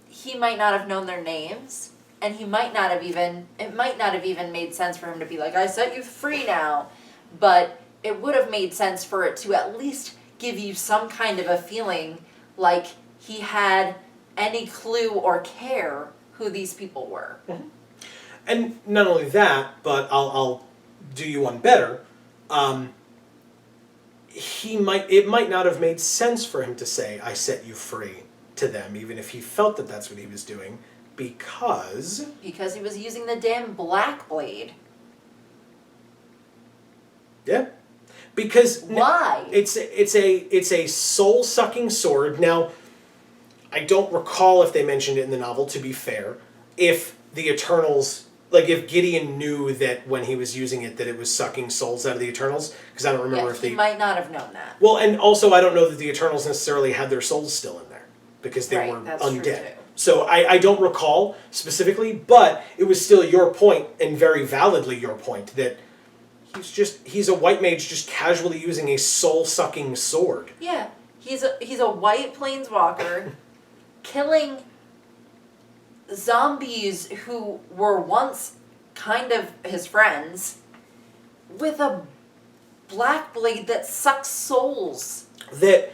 He might not have known their names, and it might not have even made sense for him to be like, I set you free now, but it would have made sense for it to at least give you some kind of a feeling like he had any clue or care who these people were. Mm-hmm. And not only that, but I'll do you one better. It might not have made sense for him to say, I set you free to them, even if he felt that that's what he was doing, because he was using the damn Black Blade. Yeah. Because why? It's a soul-sucking sword. Now, I don't recall if they mentioned it in the novel, to be fair, if the Eternals, like if Gideon knew that when he was using it that it was sucking souls out of the Eternals, because I don't remember if they... he might not have known that. Well, and also I don't know that the Eternals necessarily had their souls still in there, because they were that's undead. True too. So I don't recall specifically, but it was still your point, and very validly your point, that he's a white mage just casually using a soul-sucking sword. Yeah, he's a white planeswalker killing zombies who were once kind of his friends with a black blade that sucks souls. That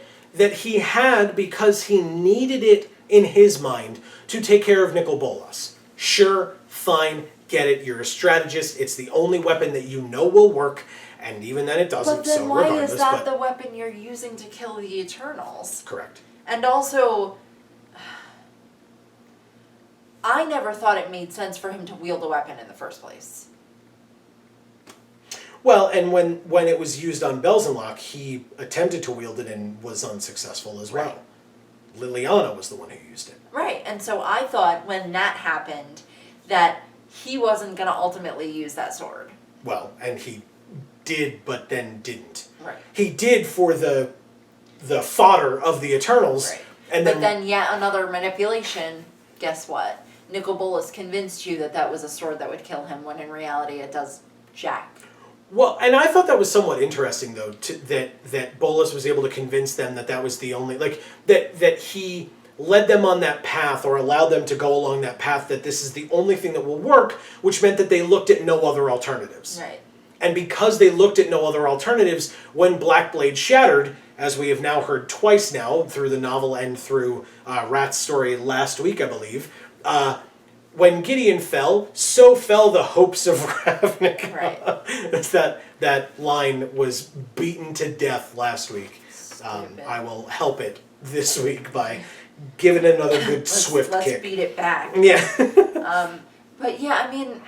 he had because he needed it in his mind to take care of Nicol Bolas. Sure, fine, get it, you're a strategist, it's the only weapon that you know will work, and even then it doesn't, but then so why regardless, is that the weapon you're using to kill the Eternals? Correct. And also, I never thought it made sense for him to wield a weapon in the first place. Well, and when it was used on Belzenlock, he attempted to wield it and was unsuccessful as well. Right. Liliana was the one who used it. Right, and so I thought when that happened that he wasn't going to ultimately use that sword. Well, and he did, but then didn't. Right. He did for the fodder of the Eternals. Right. And but then yet another manipulation, guess what? Nicol Bolas convinced you that that was a sword that would kill him, when in reality it does jack. Well, and I thought that was somewhat interesting, though, that Bolus was able to convince them that was the only, like, that he led them on that path or allowed them to go along that path, that this is the only thing that will work, which meant that they looked at no other alternatives. Right. And because they looked at no other alternatives, when Blackblade shattered, as we have now heard twice now, through the novel and through Rat's story last week, I believe, when Gideon fell, so fell the hopes of Ravnica. Right. that line was beaten to death last week. I will help it this week by giving it another good swift let's kick. Beat it back. Yeah. But yeah, I mean,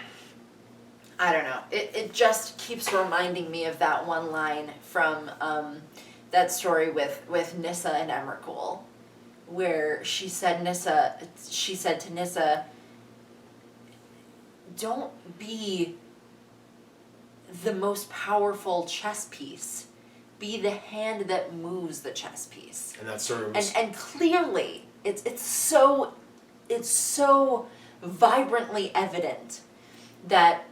I don't know. It just keeps reminding me of that one line from that story with Nissa and Emrakul, where she said to Nissa, don't be the most powerful chess piece. Be the hand that moves the chess piece. And that serves. And clearly, it's so vibrantly evident that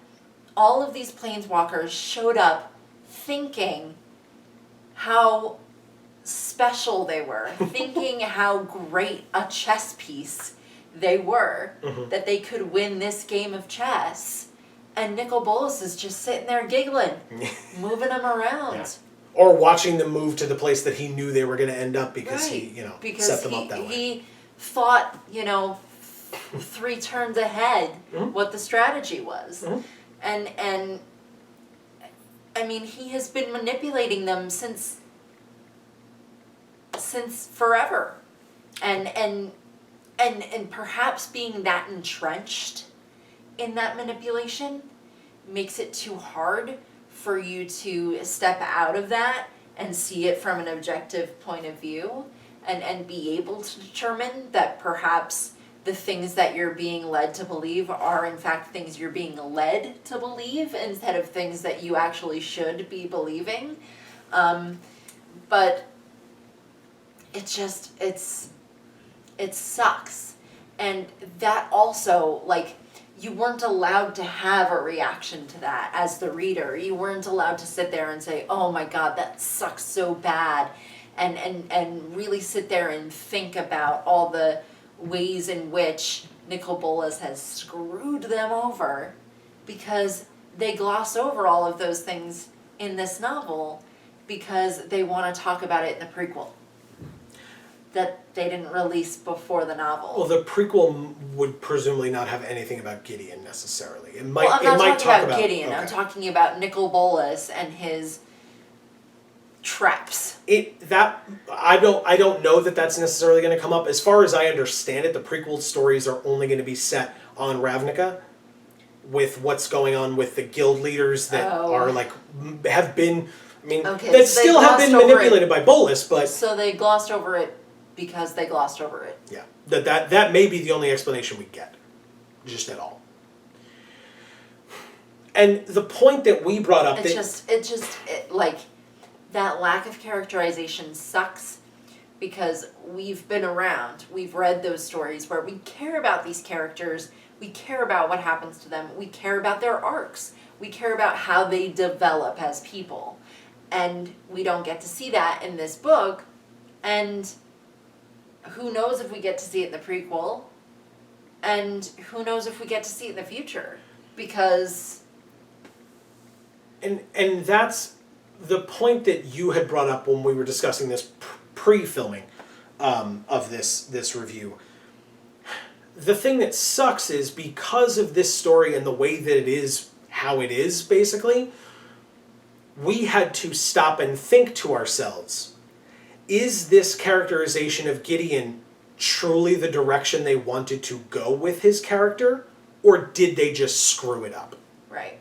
all of these planeswalkers showed up thinking how special they were, thinking how great a chess piece they were, that they could win this game of chess, and Nicol Bolas is just sitting there giggling, moving them around. Yeah. Or watching them move to the place that he knew they were going to end up because right. he set them up that way. He thought, 3 turns ahead what the strategy was. And I mean, he has been manipulating them since forever. And perhaps being that entrenched in that manipulation makes it too hard for you to step out of that and see it from an objective point of view and be able to determine that perhaps the things that you're being led to believe are in fact things you're being led to believe instead of things that you actually should be believing. But it sucks. And that also, like, you weren't allowed to have a reaction to that as the reader. You weren't allowed to sit there and say, oh my God, that sucks so bad. And really sit there and think about all the ways in which Nicol Bolas has screwed them over, because they gloss over all of those things in this novel because they want to talk about it in the prequel that they didn't release before the novel. Well, the prequel would presumably not have anything about Gideon necessarily. It might. Well, I'm not talking about Gideon. Okay. I'm talking about Nicol Bolas and his traps. I don't know that that's necessarily going to come up. As far as I understand it, the prequel stories are only going to be set on Ravnica, with what's going on with the guild leaders that are have been. I mean, that still have been manipulated by Bolus, but so they glossed over it because they glossed over it. Yeah, that may be the only explanation we get, just at all. And the point that we brought up, like that lack of characterization sucks, because we've been around, we've read those stories where we care about these characters, we care about what happens to them, we care about their arcs, we care about how they develop as people. And we don't get to see that in this book, and who knows if we get to see it in the prequel, and who knows if we get to see it in the future, because... And that's the point that you had brought up when we were discussing this pre-filming of this review. The thing that sucks is, because of this story and the way that it is, how it is, basically, we had to stop and think to ourselves, is this characterization of Gideon truly the direction they wanted to go with his character, or did they just screw it up? Right.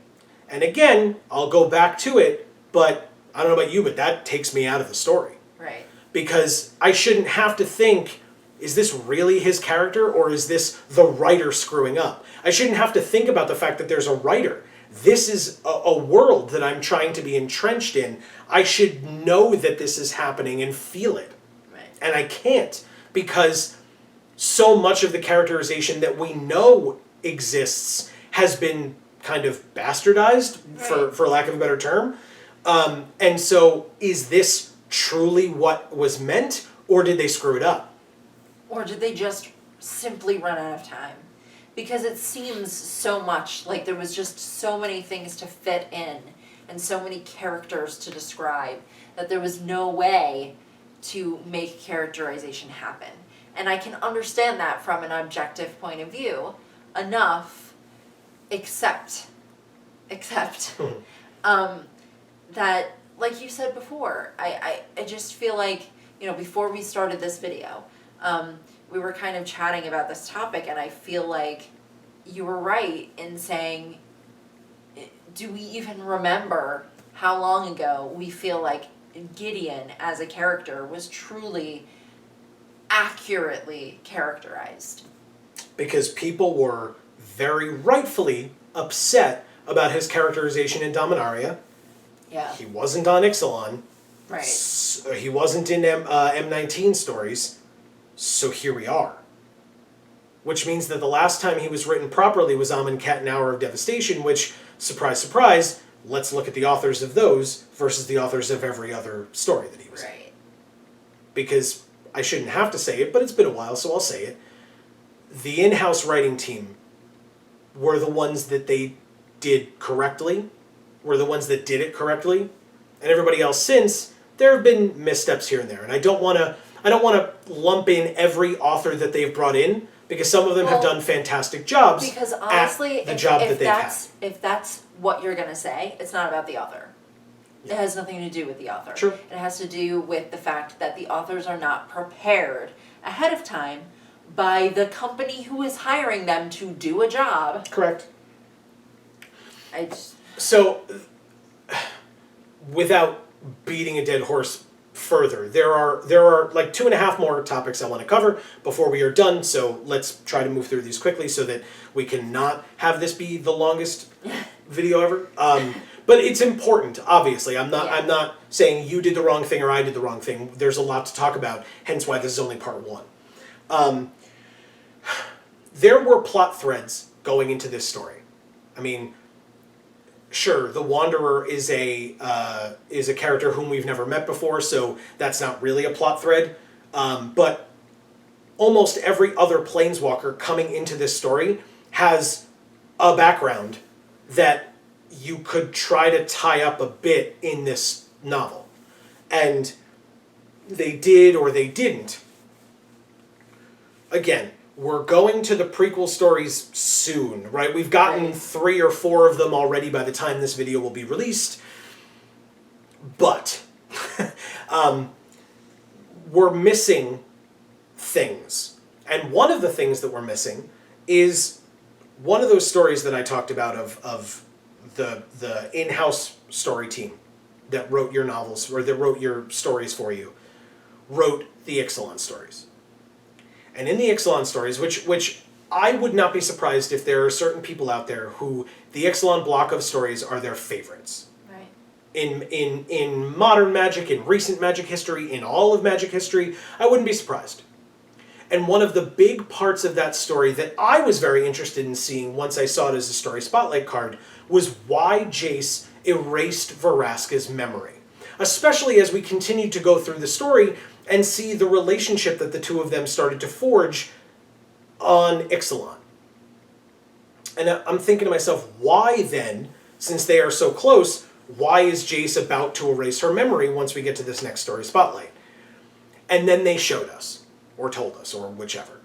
And again, I'll go back to it, but I don't know about you, but that takes me out of the story. Right. Because I shouldn't have to think, is this really his character, or is this the writer screwing up? I shouldn't have to think about the fact that there's a writer. This is a world that I'm trying to be entrenched in. I should know that this is happening and feel it. Right. And I can't, because so much of the characterization that we know exists has been kind of bastardized, for lack of a better term. And so is this truly what was meant, or did they screw it up? Or did they just simply run out of time? Because it seems so much like there was just so many things to fit in and so many characters to describe that there was no way to make characterization happen. And I can understand that from an objective point of view enough, except that, like you said before, I just feel like, before we started this video, we were kind of chatting about this topic, and I feel like you were right in saying, do we even remember how long ago we feel like Gideon as a character was truly accurately characterized? Because people were very rightfully upset about his characterization in Dominaria. Yeah. He wasn't on Ixalan. Right. He wasn't in M19 stories. So here we are. Which means that the last time he was written properly was Amonkhet and Hour of Devastation, which, surprise, surprise, let's look at the authors of those versus the authors of every other story that he was in. Because I shouldn't have to say it, but it's been a while, so I'll say it. The in-house writing team were the ones that they did correctly, were the ones that did it correctly, and everybody else since, there have been missteps here and there. And I don't want to lump in every author that they've brought in, because some of them have done fantastic jobs. Because honestly, at the job that they've had. If that's what you're gonna say, it's not about the author. It has nothing to do with the author. Sure. It has to do with the fact that the authors are not prepared ahead of time by the company who is hiring them to do a job. Correct. So, without beating a dead horse further, there are like 2.5 more topics I want to cover before we are done, so let's try to move through these quickly so that we can not have this be the longest video ever. But it's important, obviously. I'm not saying you did the wrong thing or I did the wrong thing. There's a lot to talk about, hence why this is only part 1. There were plot threads going into this story. I mean, sure, the Wanderer is a character whom we've never met before, so that's not really a plot thread. But almost every other Planeswalker coming into this story has a background that you could try to tie up a bit in this novel. And they did or they didn't. Again, we're going to the prequel stories soon, right? We've gotten 3 or 4 of them already by the time this video will be released. But we're missing things. And one of the things that we're missing is one of those stories that I talked about of the in-house story team that wrote your novels, or that wrote your stories for you, wrote the Ixalan stories. And in the Ixalan stories, which I would not be surprised if there are certain people out there who the Ixalan block of stories are their favorites. Right. In modern Magic, in recent Magic history, in all of Magic history, I wouldn't be surprised. And one of the big parts of that story that I was very interested in seeing once I saw it as a story spotlight card was why Jace erased Vraska's memory. Especially as we continued to go through the story and see the relationship that the two of them started to forge on Ixalan. And I'm thinking to myself, why then, since they are so close, why is Jace about to erase her memory once we get to this next story spotlight? And then they showed us, or told us, or whichever.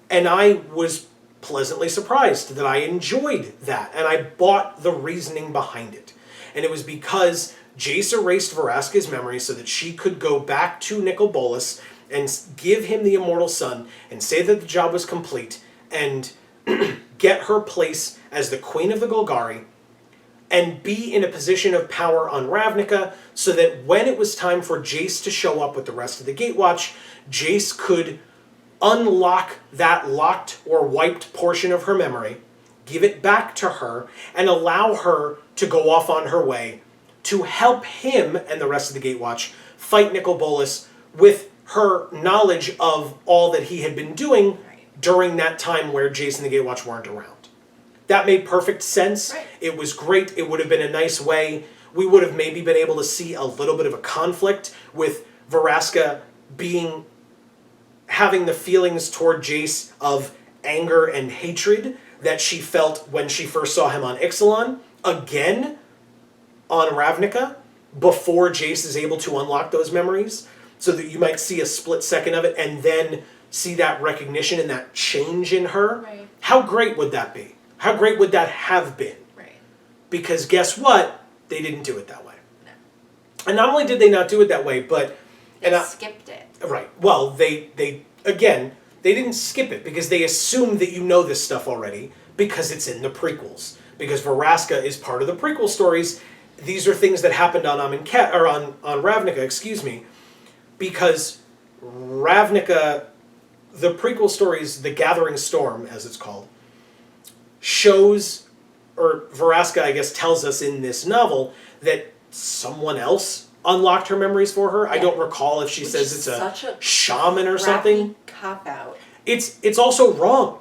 And I was pleasantly surprised that I enjoyed that, and I bought the reasoning behind it. And it was because Jace erased Vraska's memory so that she could go back to Nicol Bolas and give him the Immortal Sun and say that the job was complete and get her place as the Queen of the Golgari and be in a position of power on Ravnica so that when it was time for Jace to show up with the rest of the Gatewatch, Jace could unlock that locked or wiped portion of her memory, give it back to her, and allow her to go off on her way to help him and the rest of the Gatewatch fight Nicol Bolas with her knowledge of all that he had been doing during that time where Jace and the Gatewatch weren't around. That made perfect sense. Right. It was great. It would have been a nice way. We would have maybe been able to see a little bit of a conflict with Vraska having the feelings toward Jace of anger and hatred that she felt when she first saw him on Ixalan, again on Ravnica, before Jace is able to unlock those memories, so that you might see a split second of it and then see that recognition and that change in her. Right. How great would that be? How great would that have been? Right. Because guess what? They didn't do it that way. No. And not only did they not do it that way, but... They skipped it. Right. Well, they didn't skip it because they assumed that you know this stuff already because it's in the prequels. Because Vraska is part of the prequel stories. These are things that happened on Ravnica, excuse me, because Ravnica, the prequel stories, The Gathering Storm, as it's called, shows, or Vraska, I guess, tells us in this novel that someone else unlocked her memories for her. Yeah. I don't recall if she says it's a shaman or something. Cop out. It's also wrong.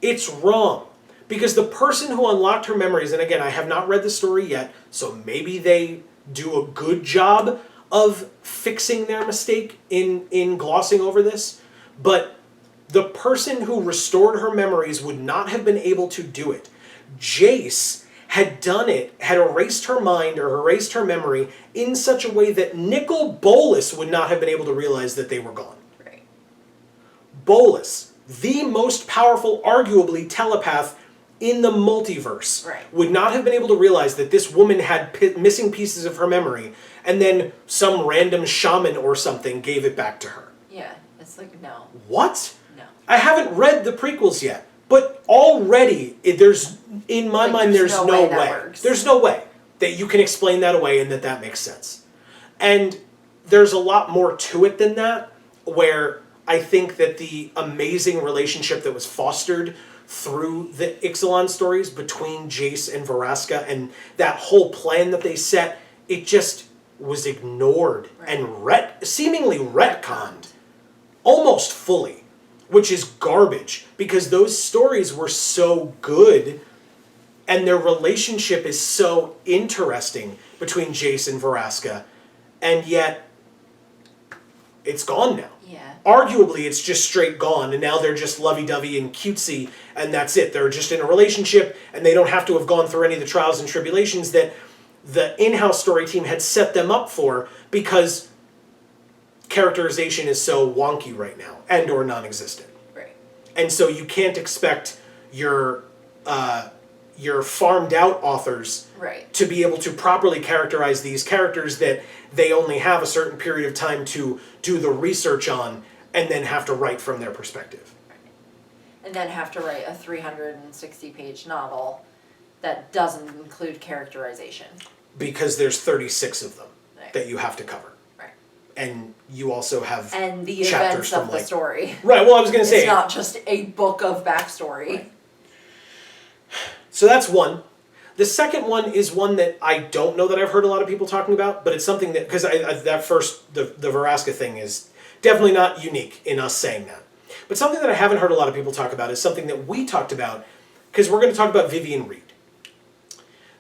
It's wrong. Because the person who unlocked her memories, and again, I have not read the story yet, so maybe they do a good job of fixing their mistake in glossing over this, but the person who restored her memories would not have been able to do it. Jace had done it, had erased her mind or erased her memory in such a way that Nicol Bolas would not have been able to realize that they were gone. Right. Bolas, the most powerful, arguably, telepath in the multiverse, right, would not have been able to realize that this woman had missing pieces of her memory, and then some random shaman or something gave it back to her. Yeah, it's like, no. What? No. I haven't read the prequels yet, but already, there's no way. There's no way that you can explain that away and that makes sense. And there's a lot more to it than that, where I think that the amazing relationship that was fostered through the Ixalan stories between Jace and Vraska and that whole plan that they set, it just was ignored and seemingly retconned almost fully, which is garbage because those stories were so good and their relationship is so interesting between Jace and Vraska, and yet it's gone now. Yeah. Arguably, it's just straight gone, and now they're just lovey-dovey and cutesy, and that's it. They're just in a relationship, and they don't have to have gone through any of the trials and tribulations that the in-house story team had set them up for, because characterization is so wonky right now, and or non-existent. Right. And so you can't expect your farmed-out authors to be able to properly characterize these characters that they only have a certain period of time to do the research on and then have to write from their perspective. Right. And then have to write a 360-page novel that doesn't include characterization. Because there's 36 of them that you have to cover. Right. And you also have and the chapters events of the story. Right, well I was going to say... It's not just a book of backstory. Right. So that's one. The second one is one that I don't know that I've heard a lot of people talking about, but it's something that, because the Vraska thing is definitely not unique in us saying that. But something that I haven't heard a lot of people talk about is something that we talked about, because we're going to talk about Vivian Reed.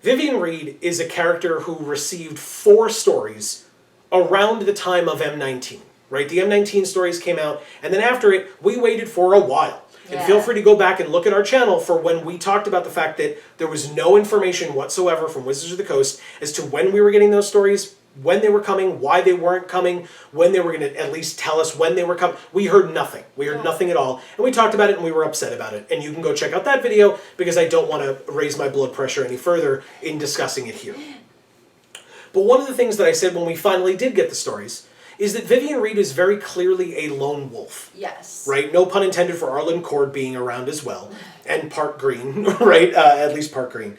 Vivian Reed is a character who received 4 stories around the time of M19, right? The M19 stories came out, and then after it, we waited for a while. And feel free to go back and look at our channel for when we talked about the fact that there was no information whatsoever from Wizards of the Coast as to when we were getting those stories, when they were coming, why they weren't coming, when they were going to at least tell us when they were coming. We heard nothing. We heard nothing at all. And we talked about it and we were upset about it. And you can go check out that video because I don't want to raise my blood pressure any further in discussing it here. But one of the things that I said when we finally did get the stories is that Vivian Reed is very clearly a lone wolf. Yes. Right? No pun intended for Arlen Cord being around as well. And Park Green, right? At least Park Green.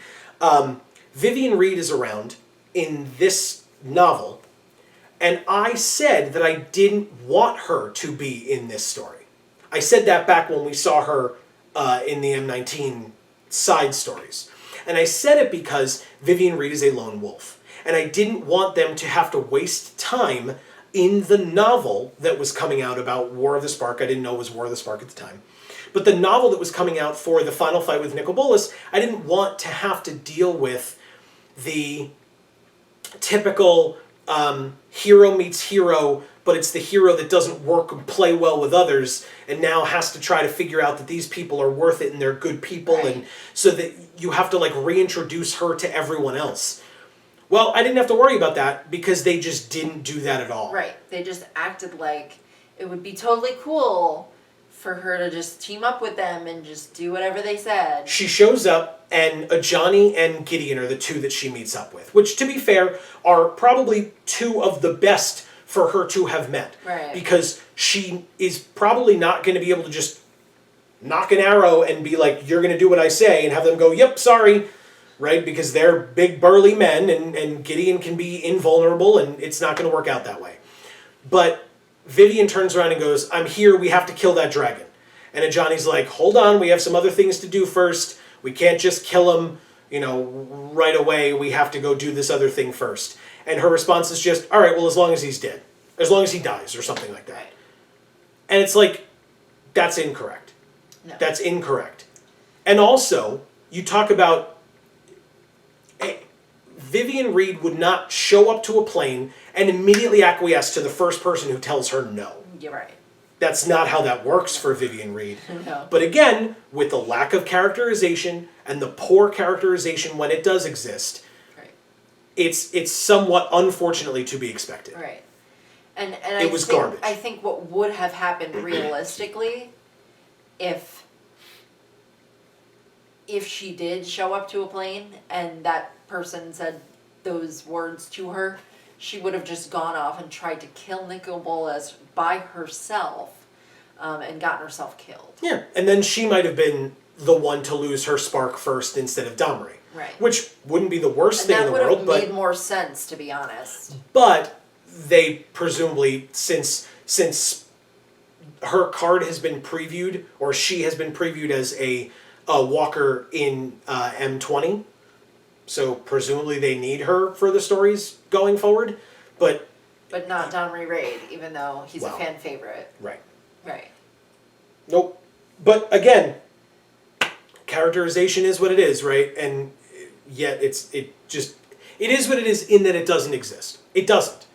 Vivian Reed is around in this novel, and I said that I didn't want her to be in this story. I said that back when we saw her in the M19 side stories. And I said it because Vivian Reed is a lone wolf. And I didn't want them to have to waste time in the novel that was coming out about War of the Spark. I didn't know it was War of the Spark at the time. But the novel that was coming out for the final fight with Nicol Bolas, I didn't want to have to deal with the typical hero meets hero, but it's the hero that doesn't work and play well with others, and now has to try to figure out that these people are worth it and they're good people, Right. and so that you have to like reintroduce her to everyone else. Well, I didn't have to worry about that because they just didn't do that at all. Right. They just acted like it would be totally cool for her to just team up with them and just do whatever they said. She shows up, and Ajani and Gideon are the two that she meets up with, which, to be fair, are probably two of the best for her to have met. Right. Because she is probably not going to be able to just knock an arrow and be like, you're going to do what I say, and have them go, yep, sorry, right? Because they're big, burly men, and Gideon can be invulnerable, and it's not going to work out that way. But Vivian turns around and goes, I'm here, we have to kill that dragon. And Ajani's like, hold on, we have some other things to do first. We can't just kill him, right away. We have to go do this other thing first. And her response is just, all right, well, as long as he's dead. As long as he dies, or something like that. Right. And it's like, that's incorrect. No. That's incorrect. And also, you talk about Vivian Reed would not show up to a plane and immediately acquiesce to the first person who tells her no. You're right. That's not how that works for Vivian Reed. No. But again, with the lack of characterization and the poor characterization when it does exist, Right. it's somewhat unfortunately to be expected. Right. And It was garbage. I think what would have happened realistically if she did show up to a plane and that person said those words to her, she would have just gone off and tried to kill Nicol Bolas by herself, and gotten herself killed. Yeah, and then she might have been the one to lose her spark first instead of Domri. Right. Which wouldn't be the worst thing in the world, And that would have but made more sense, to be honest. but they presumably, since her card has been previewed, or she has been previewed as a walker in M20, so presumably they need her for the stories going forward, but not Domri Raid, even though he's a Wow. fan favorite. right. Right. Nope. But again, characterization is what it is, right? And yet it is what it is in that it doesn't exist. It doesn't.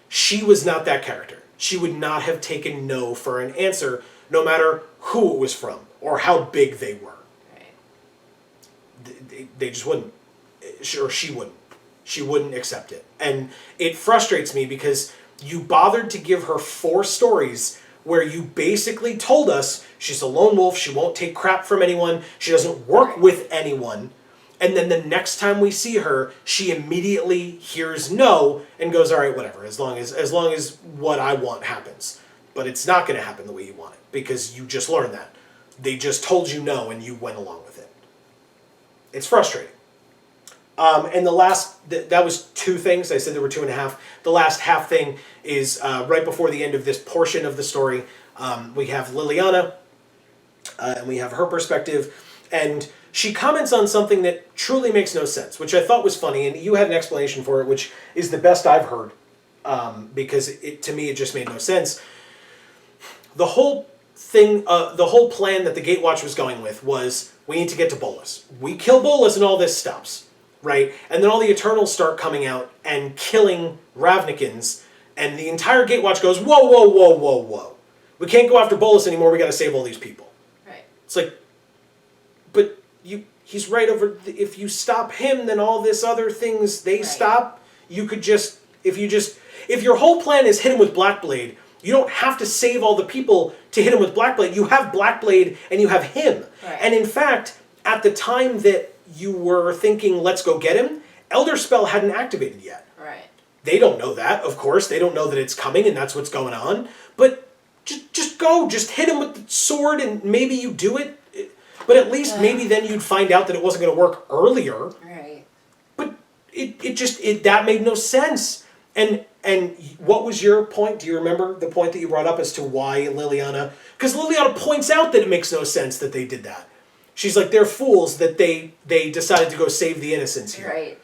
She was not that character. She would not have taken no for an answer, no matter who it was from or how big they were. Right. They just wouldn't. Or she wouldn't. She wouldn't accept it. And it frustrates me because you bothered to give her 4 stories where you basically told us she's a lone wolf, she won't take crap from anyone, she doesn't work with anyone, and then the next time we see her, she immediately hears no and goes, all right, whatever, as long as what I want happens. But it's not going to happen the way you want it, because you just learned that. They just told you no and you went along with it. It's frustrating. And the last, that was 2 things. I said there were 2.5. The last half thing is right before the end of this portion of the story. We have Liliana, and we have her perspective. And she comments on something that truly makes no sense, which I thought was funny. And you had an explanation for it, which is the best I've heard, because to me it just made no sense. The whole thing, the whole plan that the Gatewatch was going with was, we need to get to Bolas. We kill Bolas and all this stops. Right? And then all the Eternals start coming out and killing Ravnicans, and the entire Gatewatch goes, whoa, whoa, whoa, whoa, whoa. We can't go after Bolas anymore, we gotta save all these people. Right. It's like, but he's right over, if you stop him, then all this other things, they stop. You could just, if your whole plan is hit him with Blackblade, you don't have to save all the people to hit him with Blackblade. You have Blackblade and you have him. Right. And in fact, at the time that you were thinking, let's go get him, Elder Spell hadn't activated yet. Right. They don't know that, of course. They don't know that it's coming and that's what's going on. But just go. Just hit him with the sword and maybe you do it. But at least maybe then you'd find out that it wasn't going to work earlier. Right. But that made no sense. And what was your point? Do you remember the point that you brought up as to why Liliana... Because Liliana points out that it makes no sense that they did that. She's like, they're fools that they decided to go save the innocents here. Right.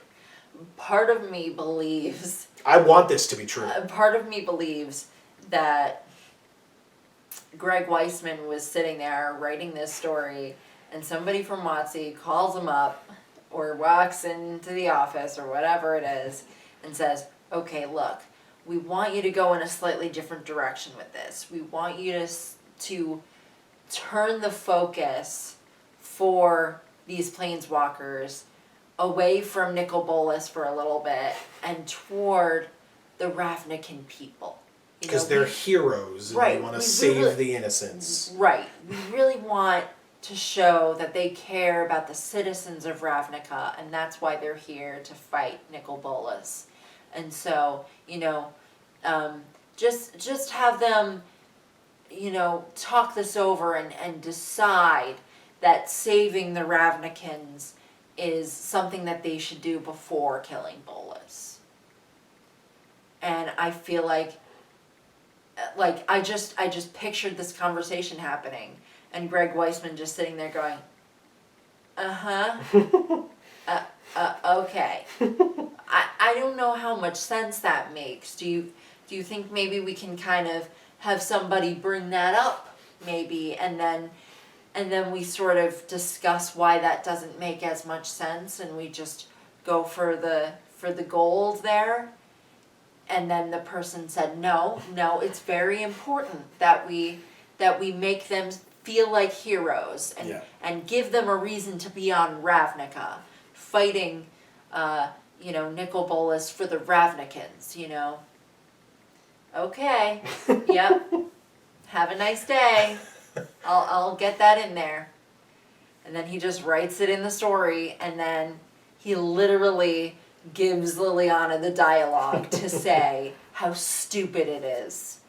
Part of me believes... I want this to be true. Part of me believes that Greg Weisman was sitting there writing this story, and somebody from WotC calls him up or walks into the office or whatever it is and says, okay, look, we want you to go in a slightly different direction with this. We want you to turn the focus for these planeswalkers away from Nicol Bolas for a little bit and toward the Ravnican people. Because they're heroes, and we want to save the innocents. Right. We really want to show that they care about the citizens of Ravnica, and that's why they're here to fight Nicol Bolas. And so, just have them, talk this over and decide that saving the Ravnicans is something that they should do before killing Bolas. And I feel like I just pictured this conversation happening, and Greg Weisman just sitting there going, okay. I don't know how much sense that makes. Do you think maybe we can kind of have somebody bring that up, maybe, and then we sort of discuss why that doesn't make as much sense, and we just go for the gold there? And then the person said, no, it's very important that we make them feel like heroes and give them a reason to be on Ravnica, fighting, Nicol Bolas for the Ravnicans, Okay, yep, have a nice day. I'll get that in there. And then he just writes it in the story, and then he literally gives Liliana the dialogue to say how stupid it is,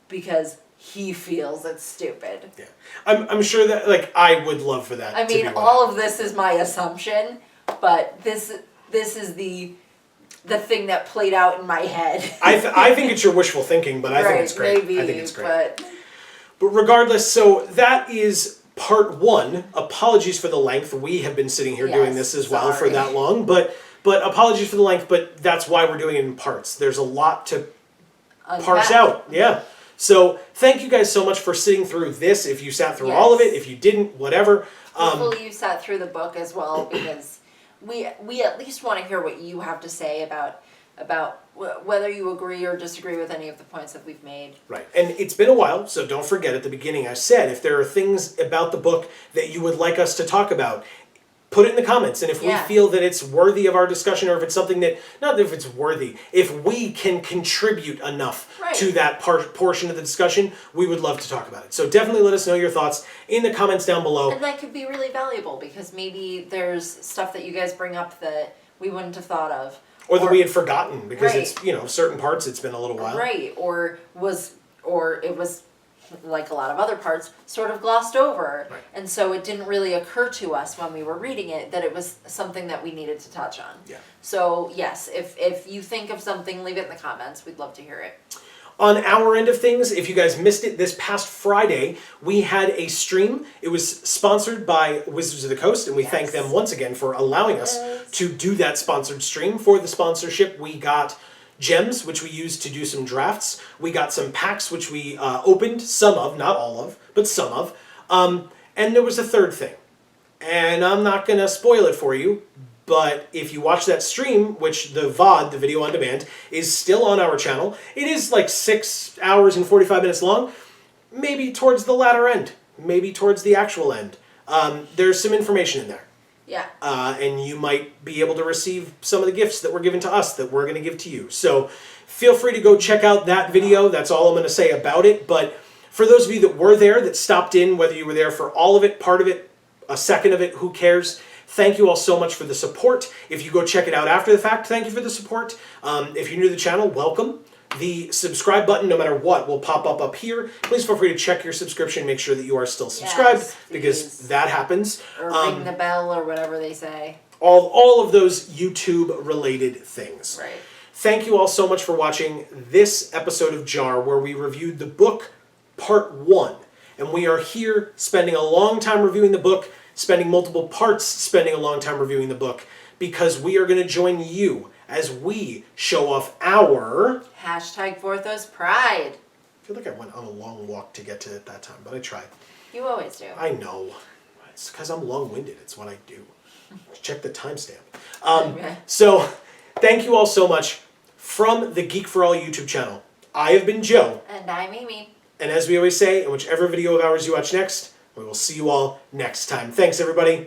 because he feels it's stupid. Yeah, I'm sure that I would love for that. I mean, all of this is my assumption, but this is the thing that played out in my head. I think it's your wishful thinking, but I think it's great. Maybe, I think it's great. But regardless, so that is part one. Apologies for the length. We have been sitting here doing this as well for that long, but apologies for the length, but that's why we're doing it in parts. There's a lot to parse out. Yeah. So thank you guys so much for sitting through this. If you sat through all of it, if you didn't, whatever. Hopefully you sat through the book as well, because we at least want to hear what you have to say about whether you agree or disagree with any of the points that we've made. Right. And it's been a while, so don't forget at the beginning I said if there are things about the book that you would like us to talk about, put it in the comments. And if we feel that it's worthy of our discussion, or if it's something that, not if it's worthy, if we can contribute enough to that portion of the discussion, we would love to talk about it. So definitely let us know your thoughts in the comments down below. And that could be really valuable, because maybe there's stuff that you guys bring up that we wouldn't have thought of. Or that we had forgotten, because it's, certain parts it's been a little while. Right, or it was, like a lot of other parts, sort of glossed over. Right. And so it didn't really occur to us when we were reading it that it was something that we needed to touch on. Yeah. So yes, if you think of something, leave it in the comments. We'd love to hear it. On our end of things, if you guys missed it, this past Friday, we had a stream. It was sponsored by Wizards of the Coast, and we thank them once again for allowing us to do that sponsored stream. For the sponsorship, we got gems, which we used to do some drafts. We got some packs, which we opened, some of, not all of, but some of. And there was a third thing. And I'm not going to spoil it for you, but if you watch that stream, which the VOD, the video on demand, is still on our channel, it is like 6 hours and 45 minutes long, maybe towards the latter end, maybe towards the actual end. There's some information in there. Yeah. And you might be able to receive some of the gifts that were given to us that we're going to give to you. So feel free to go check out that video. That's all I'm going to say about it. But for those of you that were there, that stopped in, whether you were there for all of it, part of it, a second of it, who cares? Thank you all so much for the support. If you go check it out after the fact, thank you for the support. If you're new to the channel, welcome. The subscribe button, no matter what, will pop up here. Please feel free to check your subscription, make sure that you are still subscribed, because that happens. Or ring the bell, or whatever they say. All of those YouTube-related things. Right. Thank you all so much for watching this episode of JaAR, where we reviewed the book, Part 1. And we are here spending a long time reviewing the book, spending multiple parts spending a long time reviewing the book, because we are going to join you as we show off our... #Vorthos Pride. feel like I went on a long walk to get to it that time, but I tried. You always do. I know. It's because I'm long-winded. It's what I do. Check the timestamp. So, thank you all so much. From the Geek for All YouTube channel, I have been Joe. And I'm Amy. And as we always say, in whichever video of ours you watch next, we will see you all next time. Thanks, everybody.